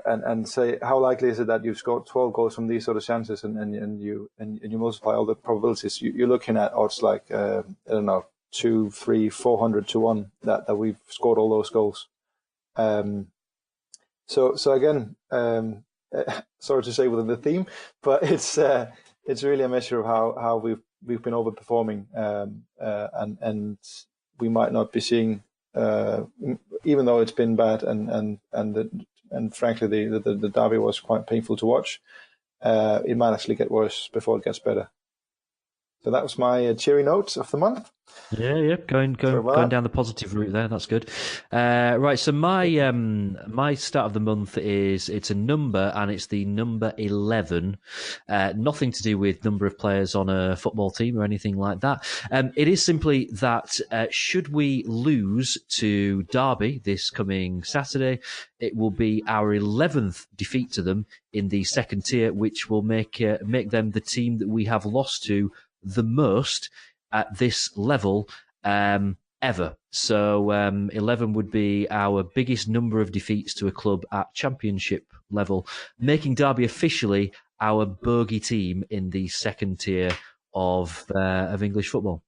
and say how likely is it that you've scored 12 goals from these sort of chances, and you multiply all the probabilities, you're looking at odds like I don't know, 200, 300, 400 to 1 that we've scored all those goals. So again, sorry to say within the theme, but it's really a measure of how we've been overperforming, and we might not be seeing, even though it's been bad and frankly the derby was quite painful to watch. It might actually get worse before it gets better. So that was my cheery note of the month. Yeah, going down the positive route there. That's good. Right, so my start of the month it's a number, and it's the number 11. Nothing to do with number of players on a football team or anything like that. It is simply that should we lose to Derby this coming Saturday, it will be our 11th defeat to them in the second tier, which will make them the team that we have lost to the most at this level ever. So 11 would be our biggest number of defeats to a club at championship level, making Derby officially our bogey team in the second tier of English football.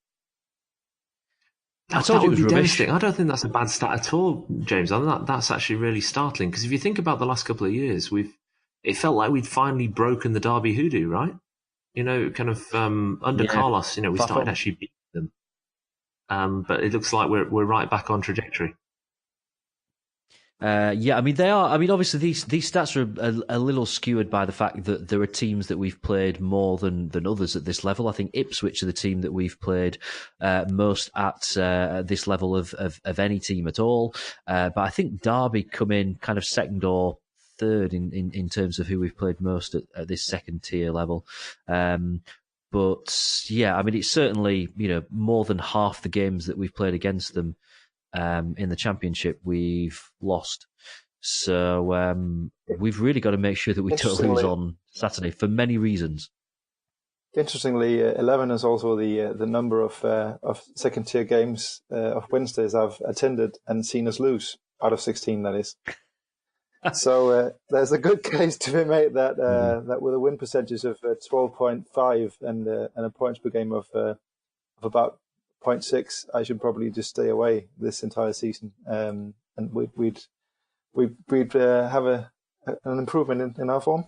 I told you it was rubbish. I don't think that's a bad stat at all, James. I think that's actually really startling, because if you think about the last couple of years, it felt like we'd finally broken the Derby hoodoo, right? You know, kind of under Carlos, we started actually beating them. But it looks like we're right back on trajectory. I mean, they are. I mean, obviously, these stats are a little skewed by the fact that there are teams that we've played more than others at this level. I think Ipswich are the team that we've played most at this level of any team at all. But I think Derby come in kind of second or third in terms of who we've played most at this second tier level. But yeah, I mean, it's certainly, more than half the games that we've played against them in the championship we've lost. So we've really got to make sure that we don't lose on Saturday for many reasons. Interestingly, 11 is also the number of second tier games of Wednesdays I've attended and seen us lose, out of 16, that is. So there's a good case to be made that that with a win percentage of 12.5 and a points per game of about 0.6, I should probably just stay away this entire season, and we'd have an improvement in our form.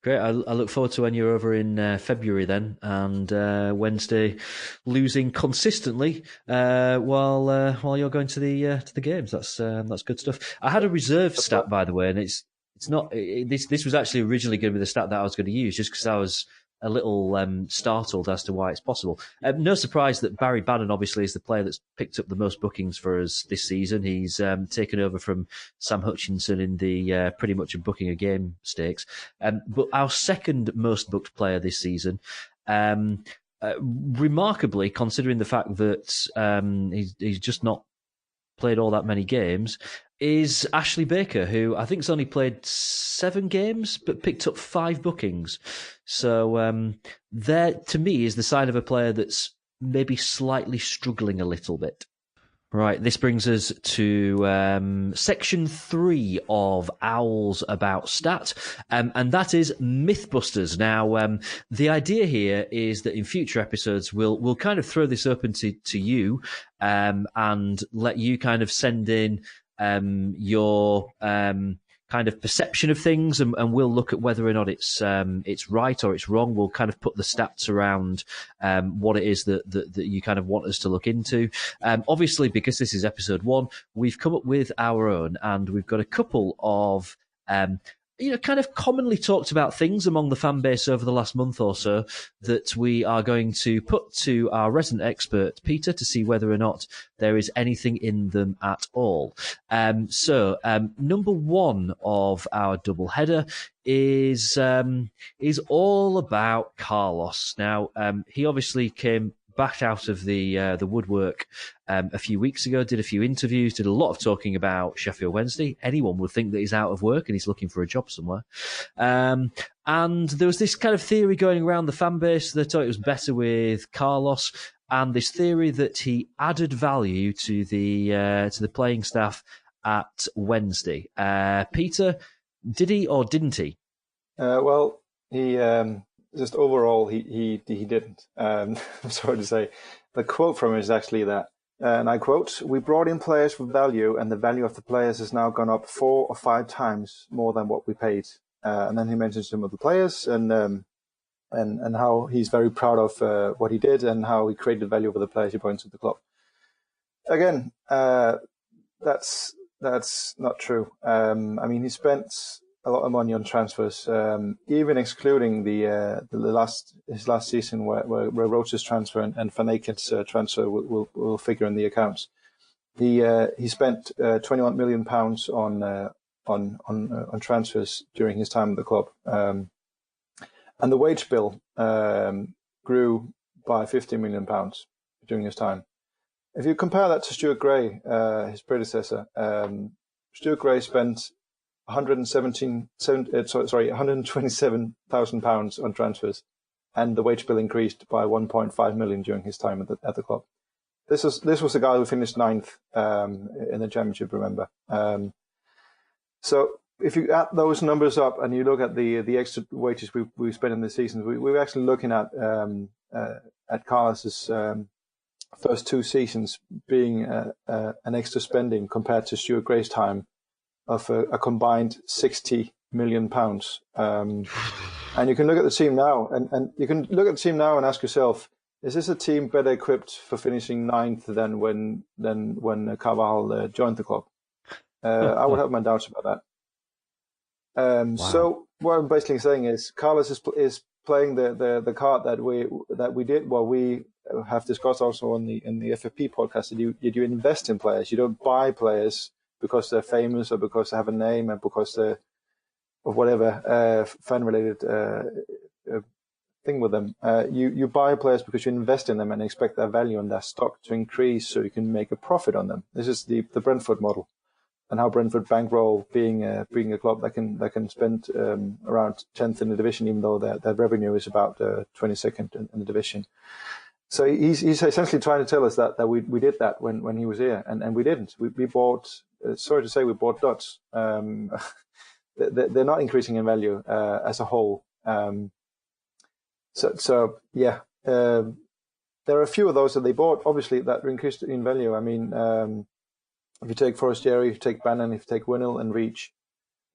Great. I look forward to when you're over in February then, and Wednesday losing consistently while you're going to the games. That's good stuff. I had a reserve stat, by the way, and it's not. This was actually originally going to be the stat that I was going to use, just because I was a little startled as to why it's possible. No surprise that Barry Bannon obviously is the player that's picked up the most bookings for us this season. He's taken over from Sam Hutchinson in the pretty much a booking a game stakes. But our second most booked player this season, remarkably, considering the fact that he's just not played all that many games, is Ashley Baker, who I think's only played 7 games but picked up 5 bookings. So there, to me, is the sign of a player that's maybe slightly struggling a little bit. Right, this brings us to section 3 of Owls About Stat, and that is Mythbusters. Now, the idea here is that in future episodes, we'll kind of throw this open to you and let you kind of send in your kind of perception of things, and we'll look at whether or not it's right or it's wrong. We'll kind of put the stats around what it is that you kind of want us to look into. Obviously, because this is episode 1, we've come up with our own, and we've got a couple of kind of commonly talked about things among the fan base over the last month or so that we are going to put to our resident expert, Peter, to see whether or not there is anything in them at all. So number 1 of our double header is all about Carlos. Now, he obviously came back out of the woodwork a few weeks ago, did a few interviews, did a lot of talking about Sheffield Wednesday. Anyone would think that he's out of work and he's looking for a job somewhere. And there was this kind of theory going around the fan base that thought it was better with Carlos, and this theory that he added value to the playing staff at Wednesday. Peter, did he or didn't he? Well, he just overall he didn't. I'm sorry to say. The quote from him is actually that, and I quote: "We brought in players with value, and the value of the players has now gone up 4 or 5 times more than what we paid." And then he mentions some of the players and how he's very proud of what he did and how he created value for the players he brought into the club. Again, that's not true. I mean, he spent a lot of money on transfers, even excluding his last season where Roach's transfer and Van Aken's transfer will figure in the accounts. He spent £21 million on transfers during his time at the club, and the wage bill grew by £50 million during his time. If you compare that to Stuart Gray, his predecessor, Stuart Gray spent £127,000 on transfers, and the wage bill increased by 1.5 million during his time at the club. This was a guy who finished 9th in the championship. Remember, so if you add those numbers up and you look at the extra wages we spent in the season, we were actually looking at Carlos's first 2 seasons being an extra spending compared to Stuart Gray's time of a combined £60 million. And you can look at the team now, and you can look at the team now and ask yourself, is this a team better equipped for finishing 9th than when Carvajal joined the club? I would have my doubts about that. Wow. So what I'm basically saying is Carlos is playing the card that we did. Well, we have discussed also in the FFP podcast that you invest in players. You don't buy players because they're famous or because they have a name and because they're of whatever fan-related thing with them. You buy players because you invest in them and expect their value and their stock to increase so you can make a profit on them. This is the Brentford model, and how Brentford bankroll being a club that can spend around 10th in the division, even though their revenue is about 22nd in the division. So he's essentially trying to tell us that we did that when he was here, and we didn't. We bought. Sorry to say, we bought dots. They're not increasing in value as a whole. So yeah, there are a few of those that they bought, obviously, that increased in value. I mean, if you take Forestieri, if you take Bannon, if you take Winnell and Reach,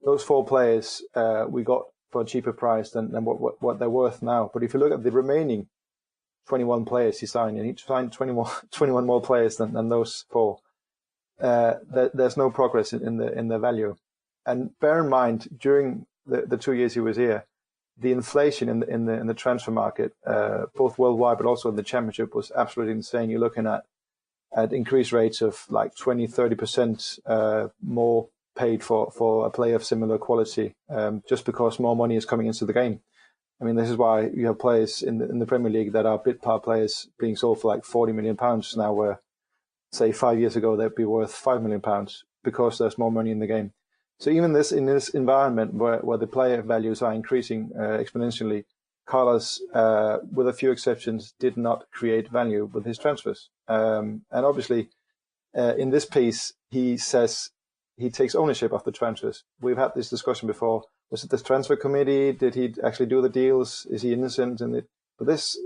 those 4 players we got for a cheaper price than what they're worth now. But if you look at the remaining 21 players he signed, and he signed 21 more players than those 4. There's no progress in the value. And bear in mind, during the 2 years he was here, the inflation in the transfer market, both worldwide but also in the championship, was absolutely insane. You're looking at increased rates of like 20-30% more paid for a player of similar quality, just because more money is coming into the game. I mean, this is why you have players in the Premier League that are bid par players being sold for like £40 million now, where, say, 5 years ago they'd be worth £5 million because there's more money in the game. So even in this environment where the player values are increasing exponentially, Carlos, with a few exceptions, did not create value with his transfers. And obviously, in this piece, he says he takes ownership of the transfers. We've had this discussion before. Was it the transfer committee? Did he actually do the deals? Is he innocent in it? But this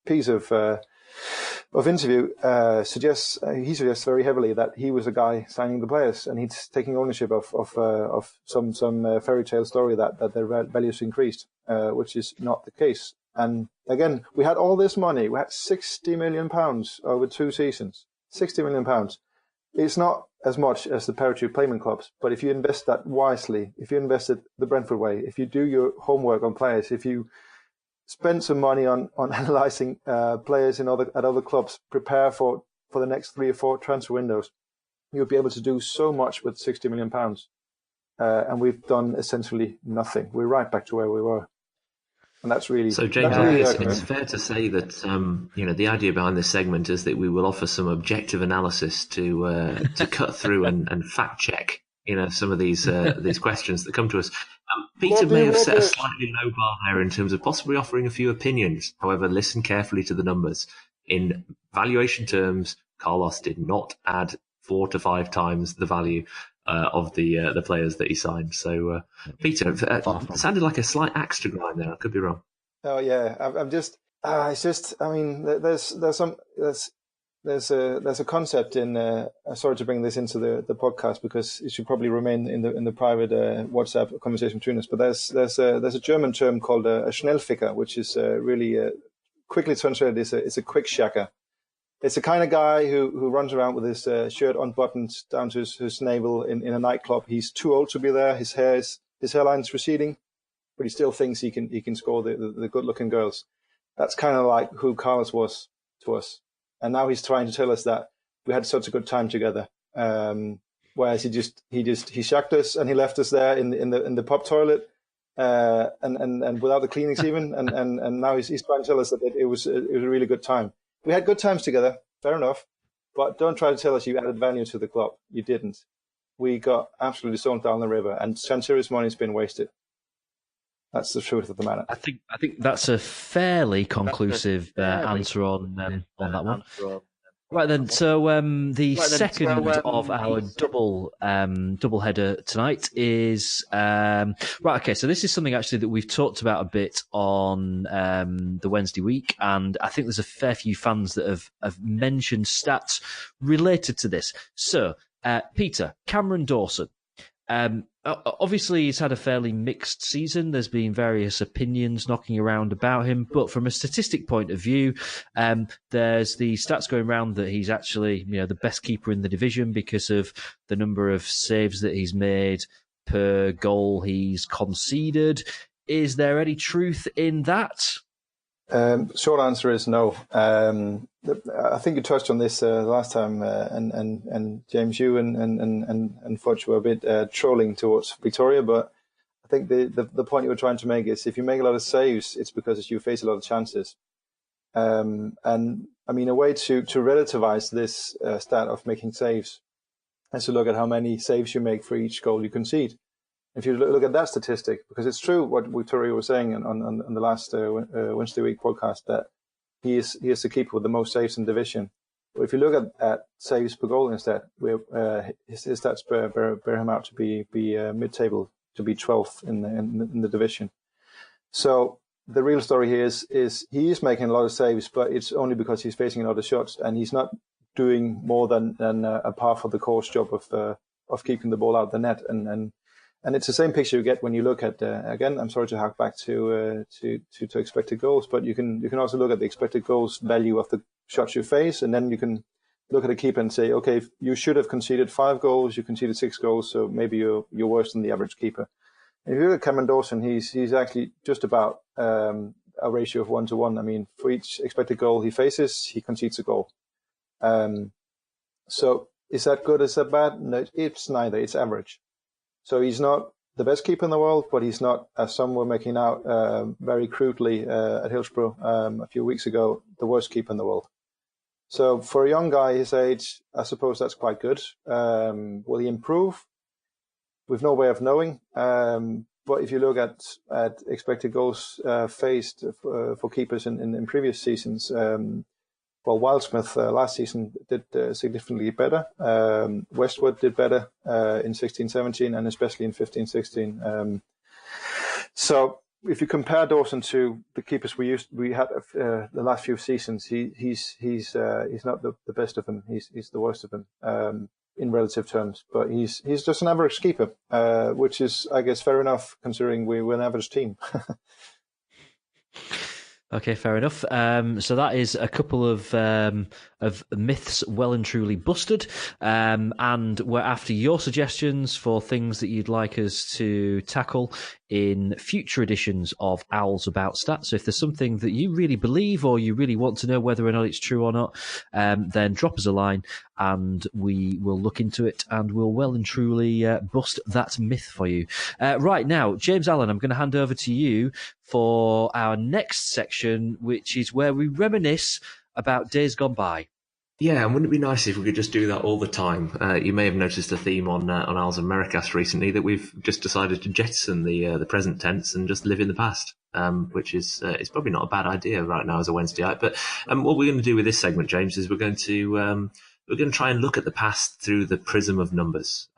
piece of of interview suggests very heavily that he was the guy signing the players, and he's taking ownership of some fairy tale story that their values increased, which is not the case. And again, we had all this money. We had £60 million over 2 seasons. £60 million. It's not as much as the parachute payment clubs, but if you invest that wisely, if you invest it the Brentford way, if you do your homework on players, if you spend some money on analysing players at other clubs, prepare for the next 3 or 4 transfer windows, you'll be able to do so much with £60 million. And we've done essentially nothing. We're right back to where we were. And that's really... So, James, it's fair to say that the idea behind this segment is that we will offer some objective analysis to cut through and fact check some of these questions that come to us. Peter may have set a slightly low bar there in terms of possibly offering a few opinions. However, listen carefully to the numbers. In valuation terms, Carlos did not add 4 to 5 times the value of the players that he signed. So, Peter, it sounded like a slight axe to grind there. I could be wrong. Oh yeah, I'm just. It's just. I mean, there's a concept in. Sorry to bring this into the podcast because it should probably remain in the private WhatsApp conversation between us. But there's a German term called a Schnellficker, which is really quickly translated. It's a quick shacker. It's the kind of guy who runs around with his shirt unbuttoned down to his navel in a nightclub. He's too old to be there. His hairline's receding, but he still thinks he can score the good-looking girls. That's kind of like who Carlos was to us. And now he's trying to tell us that we had such a good time together. Whereas he shacked us and he left us there in the pub toilet and without the cleanings even. And now he's trying to tell us that it was a really good time. We had good times together, fair enough, but don't try to tell us you added value to the club. You didn't. We got absolutely sold down the river, and Chancery's money's been wasted. That's the truth of the matter. I think that's a fairly conclusive answer on that one. Right then, so the second of our double header tonight is right. Okay, so this is something actually that we've talked about a bit on the Wednesday week, and I think there's a fair few fans that have mentioned stats related to this. So, Peter, Cameron Dawson. Obviously, he's had a fairly mixed season. There's been various opinions knocking around about him, but from a statistic point of view, there's the stats going around that he's actually, the best keeper in the division because of the number of saves that he's made per goal he's conceded. Is there any truth in that? Short answer is no. I think you touched on this last time, and James, you and Fudge were a bit trolling towards Victoria, but I think the point you were trying to make is if you make a lot of saves, it's because you face a lot of chances. And I mean, a way to relativize this stat of making saves is to look at how many saves you make for each goal you concede. If you look at that statistic, because it's true what Victoria was saying on the last Wednesday week podcast, that he is the keeper with the most saves in division. But if you look at saves per goal instead, his stats bear him out to be mid-table, to be 12th in the division. So the real story here is he is making a lot of saves, but it's only because he's facing a lot of shots, and he's not doing more than a par for the course job of keeping the ball out of the net. And it's the same picture you get when you look at, again, I'm sorry to hark back to expected goals, but you can also look at the expected goals value of the shots you face, and then you can look at a keeper and say, okay, you should have conceded 5 goals, you conceded 6 goals, so maybe you're worse than the average keeper. And if you look at Cameron Dawson, he's actually just about a ratio of 1-to-1. I mean, for each expected goal he faces, he concedes a goal. So is that good? Is that bad? No, it's neither. It's average. So he's not the best keeper in the world, but he's not, as some were making out very crudely at Hillsborough a few weeks ago, the worst keeper in the world. So for a young guy his age, I suppose that's quite good. Will he improve? We've no way of knowing. But if you look at expected goals faced for keepers in previous seasons, Wildsmith last season did significantly better. Westwood did better in 16-17 and especially in 15-16. So if you compare Dawson to the keepers we had the last few seasons, he's not the best of them. He's the worst of them in relative terms. But he's just an average keeper, which is, I guess, fair enough considering we're an average team. Okay, fair enough. So that is a couple of myths well and truly busted. And we're after your suggestions for things that you'd like us to tackle in future editions of Owls About Stats. So if there's something that you really believe or you really want to know whether or not it's true or not, then drop us a line and we will look into it and we'll well and truly bust that myth for you. Right now, James Allen, I'm going to hand over to you for our next section, which is where we reminisce about days gone by. Yeah, and wouldn't it be nice if we could just do that all the time? You may have noticed a theme on Al's Americast recently that we've just decided to jettison the present tense and just live in the past, which is probably not a bad idea right now as a Wednesdayite. But what we're going to do with this segment, James, is we're going to try and look at the past through the prism of numbers.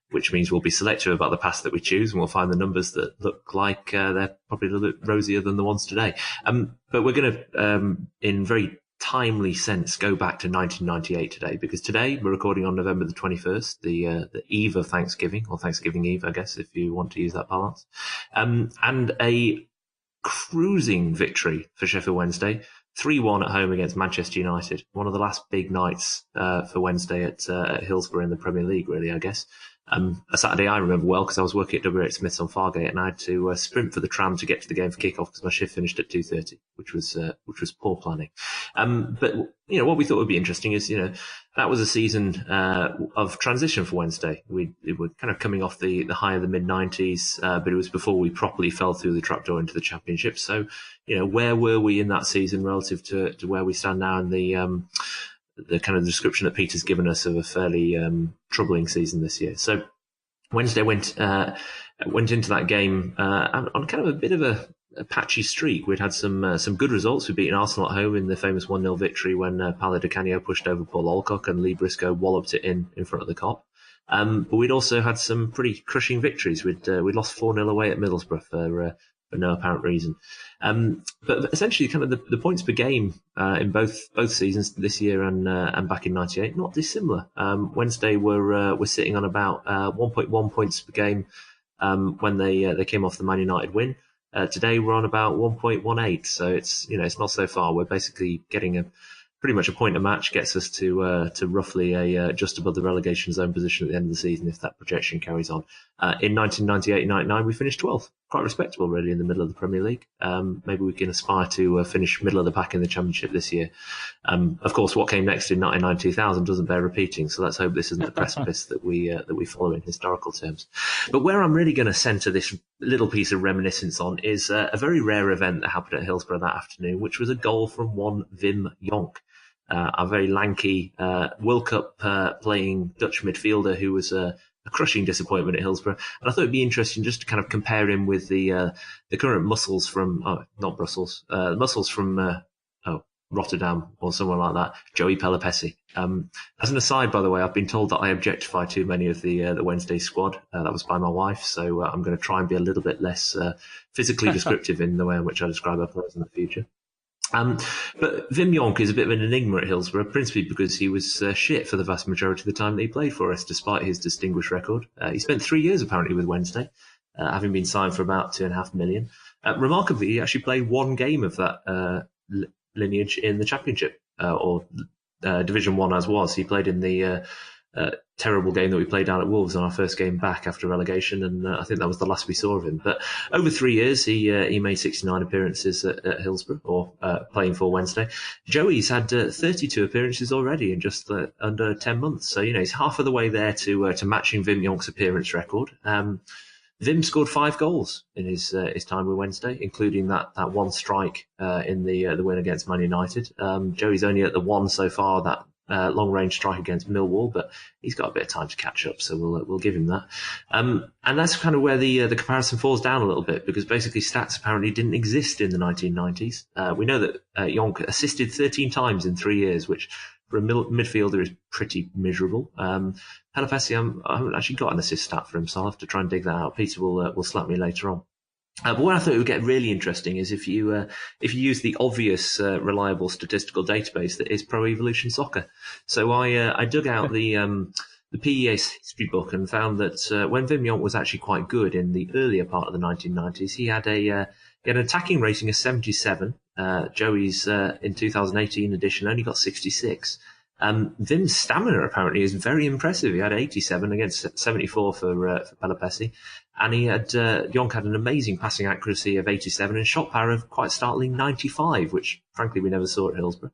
Which means we'll be selective about the past that we choose, and we'll find the numbers that look like they're probably a little bit rosier than the ones today. But we're going to, in very timely sense, go back to 1998 today, because today we're recording on November the 21st, the eve of Thanksgiving, or Thanksgiving Eve, I guess, if you want to use that balance. And a cruising victory for Sheffield Wednesday, 3-1 at home against Manchester United. One of the last big nights for Wednesday at Hillsborough in the Premier League, really, I guess. A Saturday I remember well because I was working at W.H. Smith's on Fargate and I had to sprint for the tram to get to the game for kickoff because my shift finished at 2:30, which was poor planning. But what we thought would be interesting is that was a season of transition for Wednesday. We were kind of coming off the high of the mid-90s, but it was before we properly fell through the trapdoor into the Championship. So where were we in that season relative to where we stand now in the kind of description that Peter's given us of a fairly troubling season this year. So Wednesday went into that game on kind of a bit of a patchy streak. We'd had some good results. We'd beaten Arsenal at home in the famous 1-0 victory when Paolo Di Canio pushed over Paul Alcock and Lee Briscoe walloped it in front of the Kop. But we'd also had some pretty crushing victories. We'd lost 4-0 away at Middlesbrough for no apparent reason. But essentially, kind of the points per game in both seasons this year and back in '98, not dissimilar. Wednesday were sitting on about 1.1 points per game when they came off the Man United win. Today we're on about 1.18, so it's not so far. We're basically getting pretty much a point a match gets us to roughly just above the relegation zone position at the end of the season if that projection carries on. In 1998-99, we finished 12th. Quite respectable, really, in the middle of the Premier League. Maybe we can aspire to finish middle of the pack in the Championship this year. Of course, what came next in 1999-2000 doesn't bear repeating, so let's hope this isn't the precipice that we follow in historical terms. But where I'm really going to centre this little piece of reminiscence on is a very rare event that happened at Hillsborough that afternoon, which was a goal from one Wim Jonk. A very lanky World Cup playing Dutch midfielder who was a crushing disappointment at Hillsborough. And I thought it'd be interesting just to kind of compare him with the current muscles from, not Brussels, muscles from Rotterdam or somewhere like that, Joey Pelopessi. As an aside, by the way, I've been told that I objectify too many of the Wednesday squad. That was by my wife, so I'm going to try and be a little bit less physically descriptive in the way in which I describe our players in the future. But Wim Jonk is a bit of an enigma at Hillsborough, principally because he was shit for the vast majority of the time that he played for us, despite his distinguished record. He spent 3 years, apparently, with Wednesday, having been signed for about $2.5 million. Remarkably, he actually played one game of that lineage in the Championship, or Division 1 as was. He played in the terrible game that we played down at Wolves on our first game back after relegation, and I think that was the last we saw of him. But over 3 years, he made 69 appearances at Hillsborough, or playing for Wednesday. Joey's had 32 appearances already in just under 10 months, so he's half of the way there to matching Wim Jonk's appearance record. Wim scored 5 goals in his time with Wednesday, including that one strike in the win against Man United. Joey's only at the one so far, that long-range strike against Millwall, but he's got a bit of time to catch up, so we'll give him that. And that's kind of where the comparison falls down a little bit, because basically stats apparently didn't exist in the 1990s. We know that Jonk assisted 13 times in 3 years, which for a midfielder is pretty miserable. Pelopessi, I haven't actually got an assist stat for him, so I'll have to try and dig that out. Peter will slap me later on. But what I thought it would get really interesting is if you use the obvious reliable statistical database that is Pro Evolution Soccer. So I dug out the PES history book and found that when Wim Jonk was actually quite good in the earlier part of the 1990s, he had an attacking rating of 77. Joey's in 2018 edition only got 66. Vim's stamina apparently is very impressive. He had 87 against 74 for Pelopessi. And Jonk had an amazing passing accuracy of 87 and shot power of quite startling 95, which frankly we never saw at Hillsborough.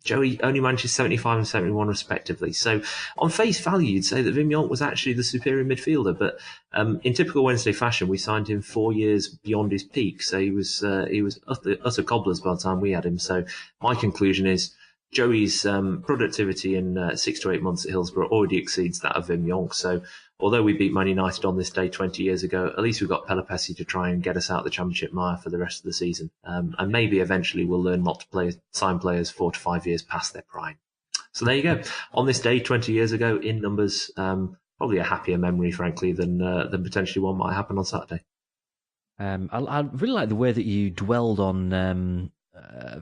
Joey only managed 75 and 71 respectively. So on face value, you'd say that Wim Jonk was actually the superior midfielder. But in typical Wednesday fashion, we signed him 4 years beyond his peak. So he was utter cobblers by the time we had him. So my conclusion is Joey's productivity in 6 to 8 months at Hillsborough already exceeds that of Wim Jonk. So although we beat Man United on this day 20 years ago, at least we've got Pelopessi to try and get us out the Championship mire for the rest of the season. And maybe eventually we'll learn not to sign players 4 to 5 years past their prime. So there you go. On this day 20 years ago, in numbers, probably a happier memory, frankly, than potentially one might happen on Saturday. I really like the way that you dwelled on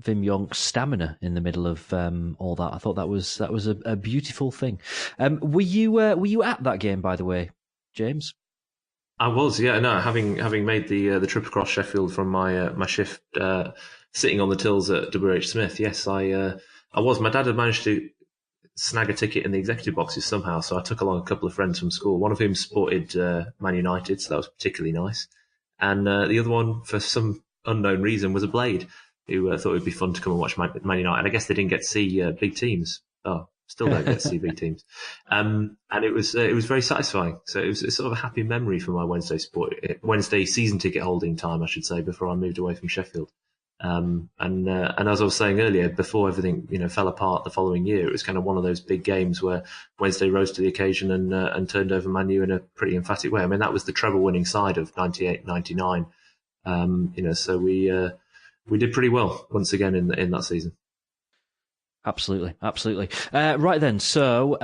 Wim Jonk's stamina in the middle of all that. I thought that was a beautiful thing. Were you at that game, by the way, James? I was, yeah. No, having made the trip across Sheffield from my shift, sitting on the tills at WH Smith. Yes, I was. My dad had managed to snag a ticket in the executive boxes somehow, so I took along a couple of friends from school. One of whom supported Man United, so that was particularly nice. And the other one, for some unknown reason, was a Blade, who thought it would be fun to come and watch Man United. And I guess they didn't get to see big teams. Oh, still don't get to see big teams. And it was very satisfying. So it was sort of a happy memory for my Wednesday season ticket holding time, I should say, before I moved away from Sheffield. And as I was saying earlier, before everything fell apart the following year, it was kind of one of those big games where Wednesday rose to the occasion and turned over Man U in a pretty emphatic way. I mean, that was the treble winning side of 98-99. So we did pretty well once again in that season. Absolutely. Right then, so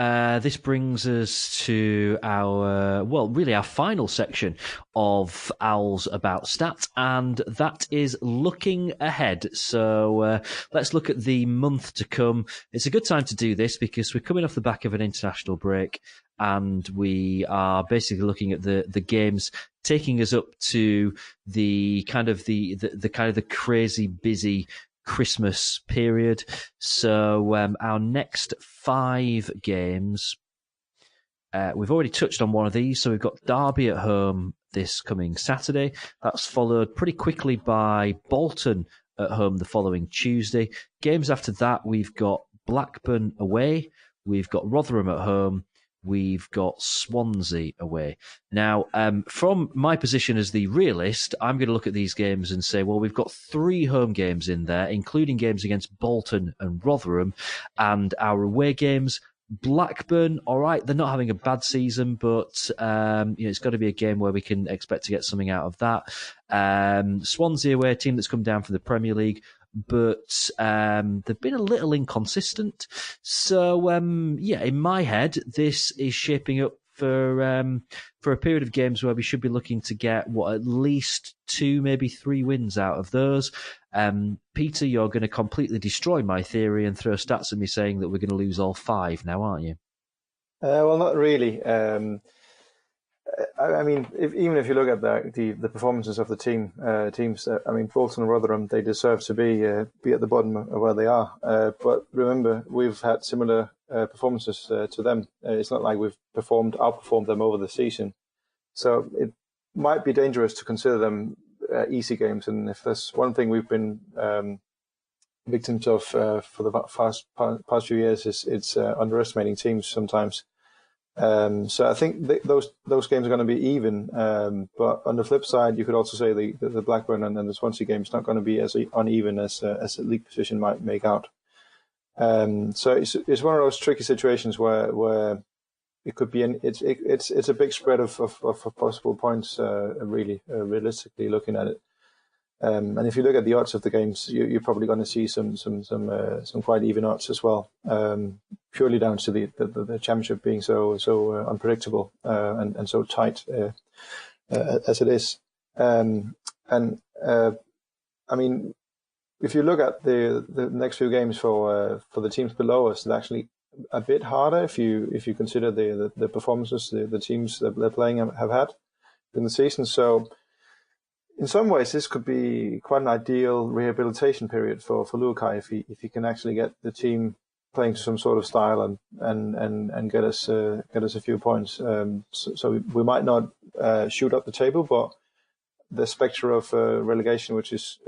this brings us to our final section of Owls About Stats, and that is looking ahead. So let's look at the month to come. It's a good time to do this because we're coming off the back of an international break, and we are basically looking at the games taking us up to the kind of the crazy busy Christmas period. So our next 5 games, we've already touched on one of these. So we've got Derby at home this coming Saturday. That's followed pretty quickly by Bolton at home the following Tuesday. Games after that, we've got Blackburn away, we've got Rotherham at home, we've got Swansea away. Now, from my position as the realist, I'm going to look at these games and say, well, we've got 3 home games in there, including games against Bolton and Rotherham, and our away games. Blackburn, all right, they're not having a bad season, but it's got to be a game where we can expect to get something out of that. Swansea away, a team that's come down from the Premier League, but they've been a little inconsistent. So, in my head, this is shaping up for a period of games where we should be looking to get, at least 2, maybe 3 wins out of those. Peter, you're going to completely destroy my theory and throw stats at me saying that we're going to lose all 5 now, aren't you? Well, not really. I mean, even if you look at the performances of the teams, I mean, Bolton and Rotherham, they deserve to be at the bottom of where they are. But remember, we've had similar performances to them. It's not like we've outperformed them over the season. So it might be dangerous to consider them easy games. And if there's one thing we've been victims of for the past few years, it's underestimating teams sometimes. So I think those games are going to be even. But on the flip side, you could also say the Blackburn and the Swansea game is not going to be as uneven as a league position might make out. So it's one of those tricky situations where it could be it's a big spread of possible points. Realistically looking at it. And if you look at the odds of the games, you're probably going to see some quite even odds as well, purely down to the championship being so unpredictable and so tight as it is. And I mean, if you look at the next few games for the teams below us, it's actually a bit harder if you consider the performances the teams that they're playing have had in the season. So in some ways, this could be quite an ideal rehabilitation period for Lukai if he can actually get the team playing some sort of style and get us a few points. So we might not shoot up the table, but the spectre of relegation, which is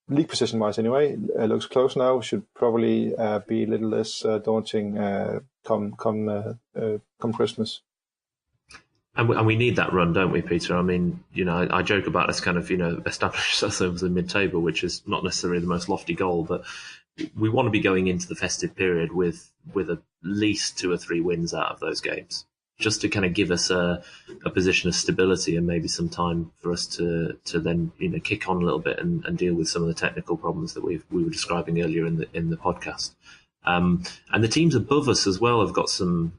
league position wise anyway, looks close now. Should probably be a little less daunting come Christmas. And we need that run, don't we, Peter? I mean, I joke about us kind of, establish ourselves in mid-table, which is not necessarily the most lofty goal, but we want to be going into the festive period with at least 2 or 3 wins out of those games, just to kind of give us a position of stability and maybe some time for us to then kick on a little bit and deal with some of the technical problems that we were describing earlier in the podcast. And the teams above us as well have got some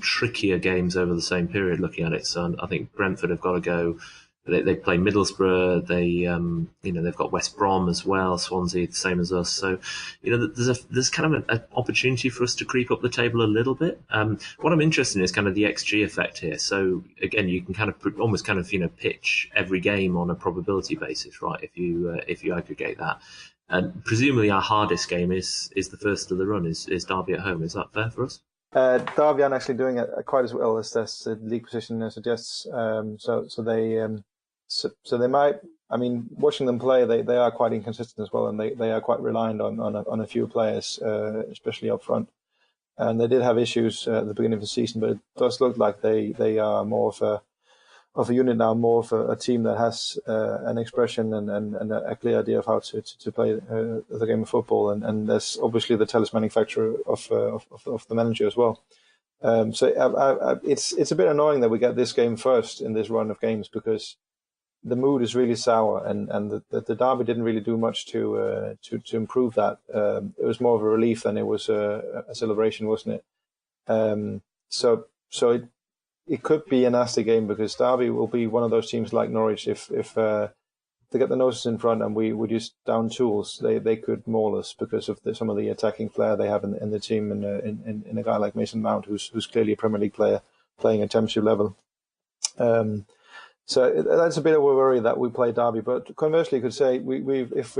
trickier games over the same period. Looking at it, so I think Brentford have got to go. They play Middlesbrough. They've got West Brom as well. Swansea, the same as us. So, there's kind of an opportunity for us to creep up the table a little bit. What I'm interested in is kind of the XG effect here. So again, you can kind of almost kind of pitch every game on a probability basis, right? If you aggregate that, and presumably our hardest game is the first of the run is Derby at home. Is that fair for us? Derby aren't actually doing it quite as well as the league position suggests. So they might. I mean, watching them play, they are quite inconsistent as well, and they are quite reliant on a few players, especially up front. And they did have issues at the beginning of the season, but it does look like they are more of a unit now, more of a team that has an expression and a clear idea of how to play the game of football. And there's obviously the talismanic factor of the manager as well. So it's a bit annoying that we get this game first in this run of games, because the mood is really sour, and the derby didn't really do much to improve that. It was more of a relief than it was a celebration, wasn't it? So it could be a nasty game, because Derby will be one of those teams like Norwich. If they get the noses in front and we would use down tools, they could maul us because of some of the attacking flair they have in the team, in a guy like Mason Mount, who's clearly a Premier League player playing at Championship level. So that's a bit of a worry that we play Derby. But conversely, you could say if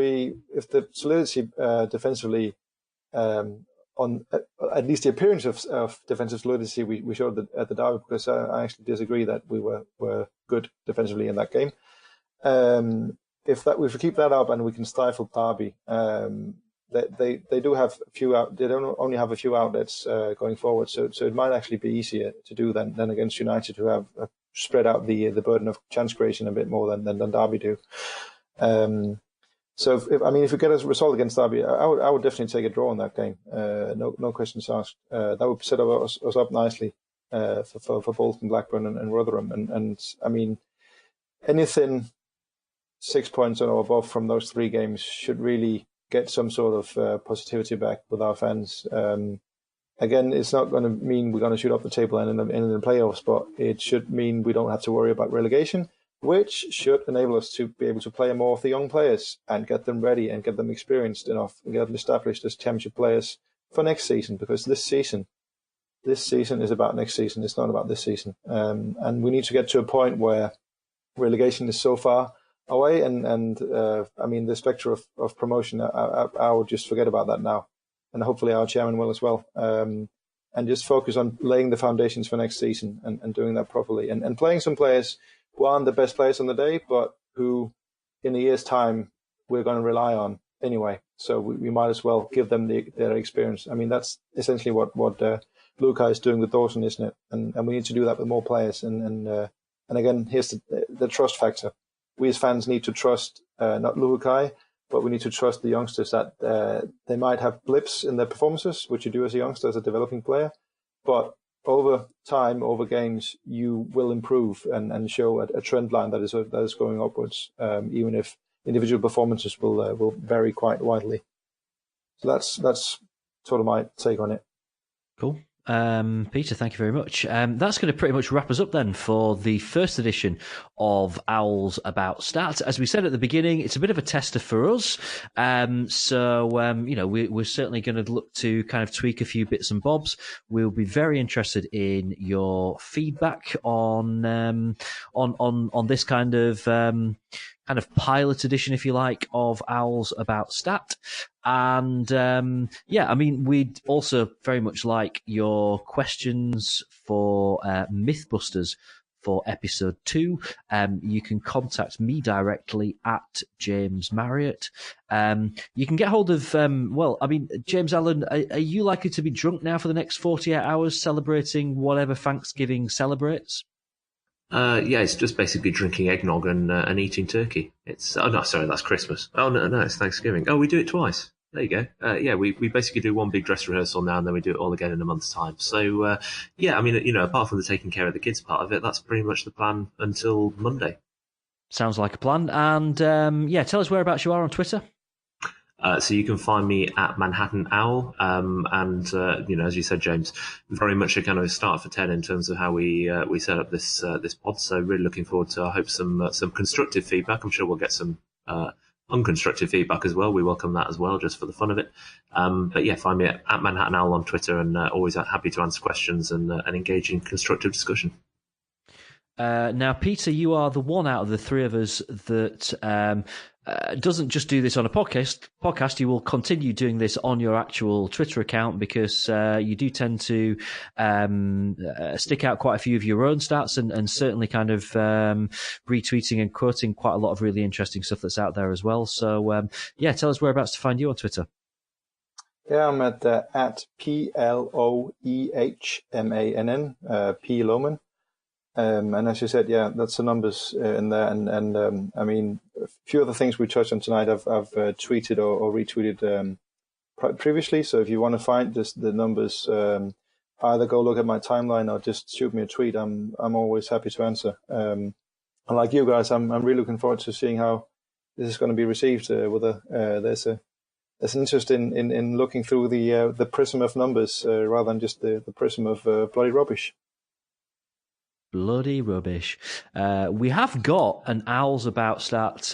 the solidity defensively, on at least the appearance of defensive solidity we showed at the Derby, because I actually disagree that we were good defensively in that game. If we keep that up and we can stifle Derby, they do have a few out. They don't only have a few outlets going forward, so it might actually be easier to do than against United, who have spread out the burden of chance creation a bit more than Derby do. So if we get a result against Derby, I would definitely take a draw in that game. No questions asked. That would set us up nicely for Bolton, Blackburn, and Rotherham. And I mean, anything 6 points or above from those 3 games should really get some sort of positivity back with our fans. Again, it's not going to mean we're going to shoot up the table and in the playoffs, but it should mean we don't have to worry about relegation, which should enable us to be able to play more of the young players and get them ready and get them experienced enough and get them established as championship players for next season, because this season is about next season. It's not about this season. And we need to get to a point where relegation is so far away and the spectre of promotion, I would just forget about that now. And hopefully our chairman will as well. And just focus on laying the foundations for next season and doing that properly. And playing some players who aren't the best players on the day, but who in a year's time we're going to rely on anyway. So we might as well give them their experience. I mean, that's essentially what Luca is doing with Dawson, isn't it? And we need to do that with more players. And again, here's the trust factor. We as fans need to trust not Luca, but we need to trust the youngsters that they might have blips in their performances, which you do as a youngster, as a developing player. But over time, over games, you will improve and show a trend line that is going upwards, even if individual performances will vary quite widely. So that's sort of my take on it. Cool. Peter, thank you very much. That's going to pretty much wrap us up then for the first edition of Owls About Stats. As we said at the beginning, it's a bit of a tester for us. We're certainly going to look to kind of tweak a few bits and bobs. We'll be very interested in your feedback on this kind of pilot edition, if you like, of Owls About Stat. And we'd also very much like your questions for Mythbusters for episode 2. You can contact me directly at James Marriott. You can get hold of, James Allen, are you likely to be drunk now for the next 48 hours celebrating whatever Thanksgiving celebrates? It's just basically drinking eggnog and eating turkey. That's Christmas. Oh, no, it's Thanksgiving. Oh, we do it twice. There you go. We basically do one big dress rehearsal now, and then we do it all again in a month's time. So, apart from the taking care of the kids part of it, that's pretty much the plan until Monday. Sounds like a plan. And, tell us whereabouts you are on Twitter. So you can find me at Manhattan Owl, as you said, James, very much a kind of start for 10 in terms of how we set up this pod. So really looking forward to, I hope, some constructive feedback. I'm sure we'll get some unconstructive feedback as well. We welcome that as well, just for the fun of it. Find me at Manhattan Owl on Twitter, and always happy to answer questions and engage in constructive discussion. Now, Peter, you are the one out of the three of us that doesn't just do this on a podcast. You will continue doing this on your actual Twitter account, because you do tend to stick out quite a few of your own stats and certainly kind of retweeting and quoting quite a lot of really interesting stuff that's out there as well. So, tell us whereabouts to find you on Twitter. Yeah, I'm at PLOEHMANN, P. Lohman. And as you said, that's the numbers in there. And a few of the things we touched on tonight, I've tweeted or retweeted previously. So if you want to find just the numbers, either go look at my timeline or just shoot me a tweet. I'm always happy to answer. And like you guys, I'm really looking forward to seeing how this is going to be received. Whether there's an interest in looking through the prism of numbers rather than just the prism of bloody rubbish. Bloody rubbish. We have got an Owls About Stats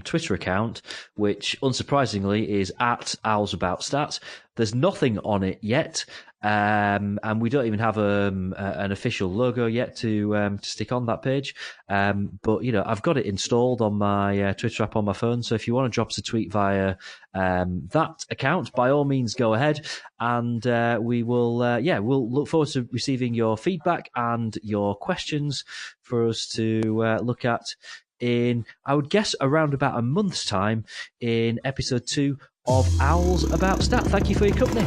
Twitter account, which unsurprisingly is at Owls About Stats. There's nothing on it yet, and we don't even have an official logo yet to stick on that page. But I've got it installed on my Twitter app on my phone. So if you want to drop us a tweet via that account, by all means go ahead, and we will. We'll look forward to receiving your feedback and your questions for us to look at in, I would guess, around about a month's time in episode 2 of Owls About Stat. Thank you for your company.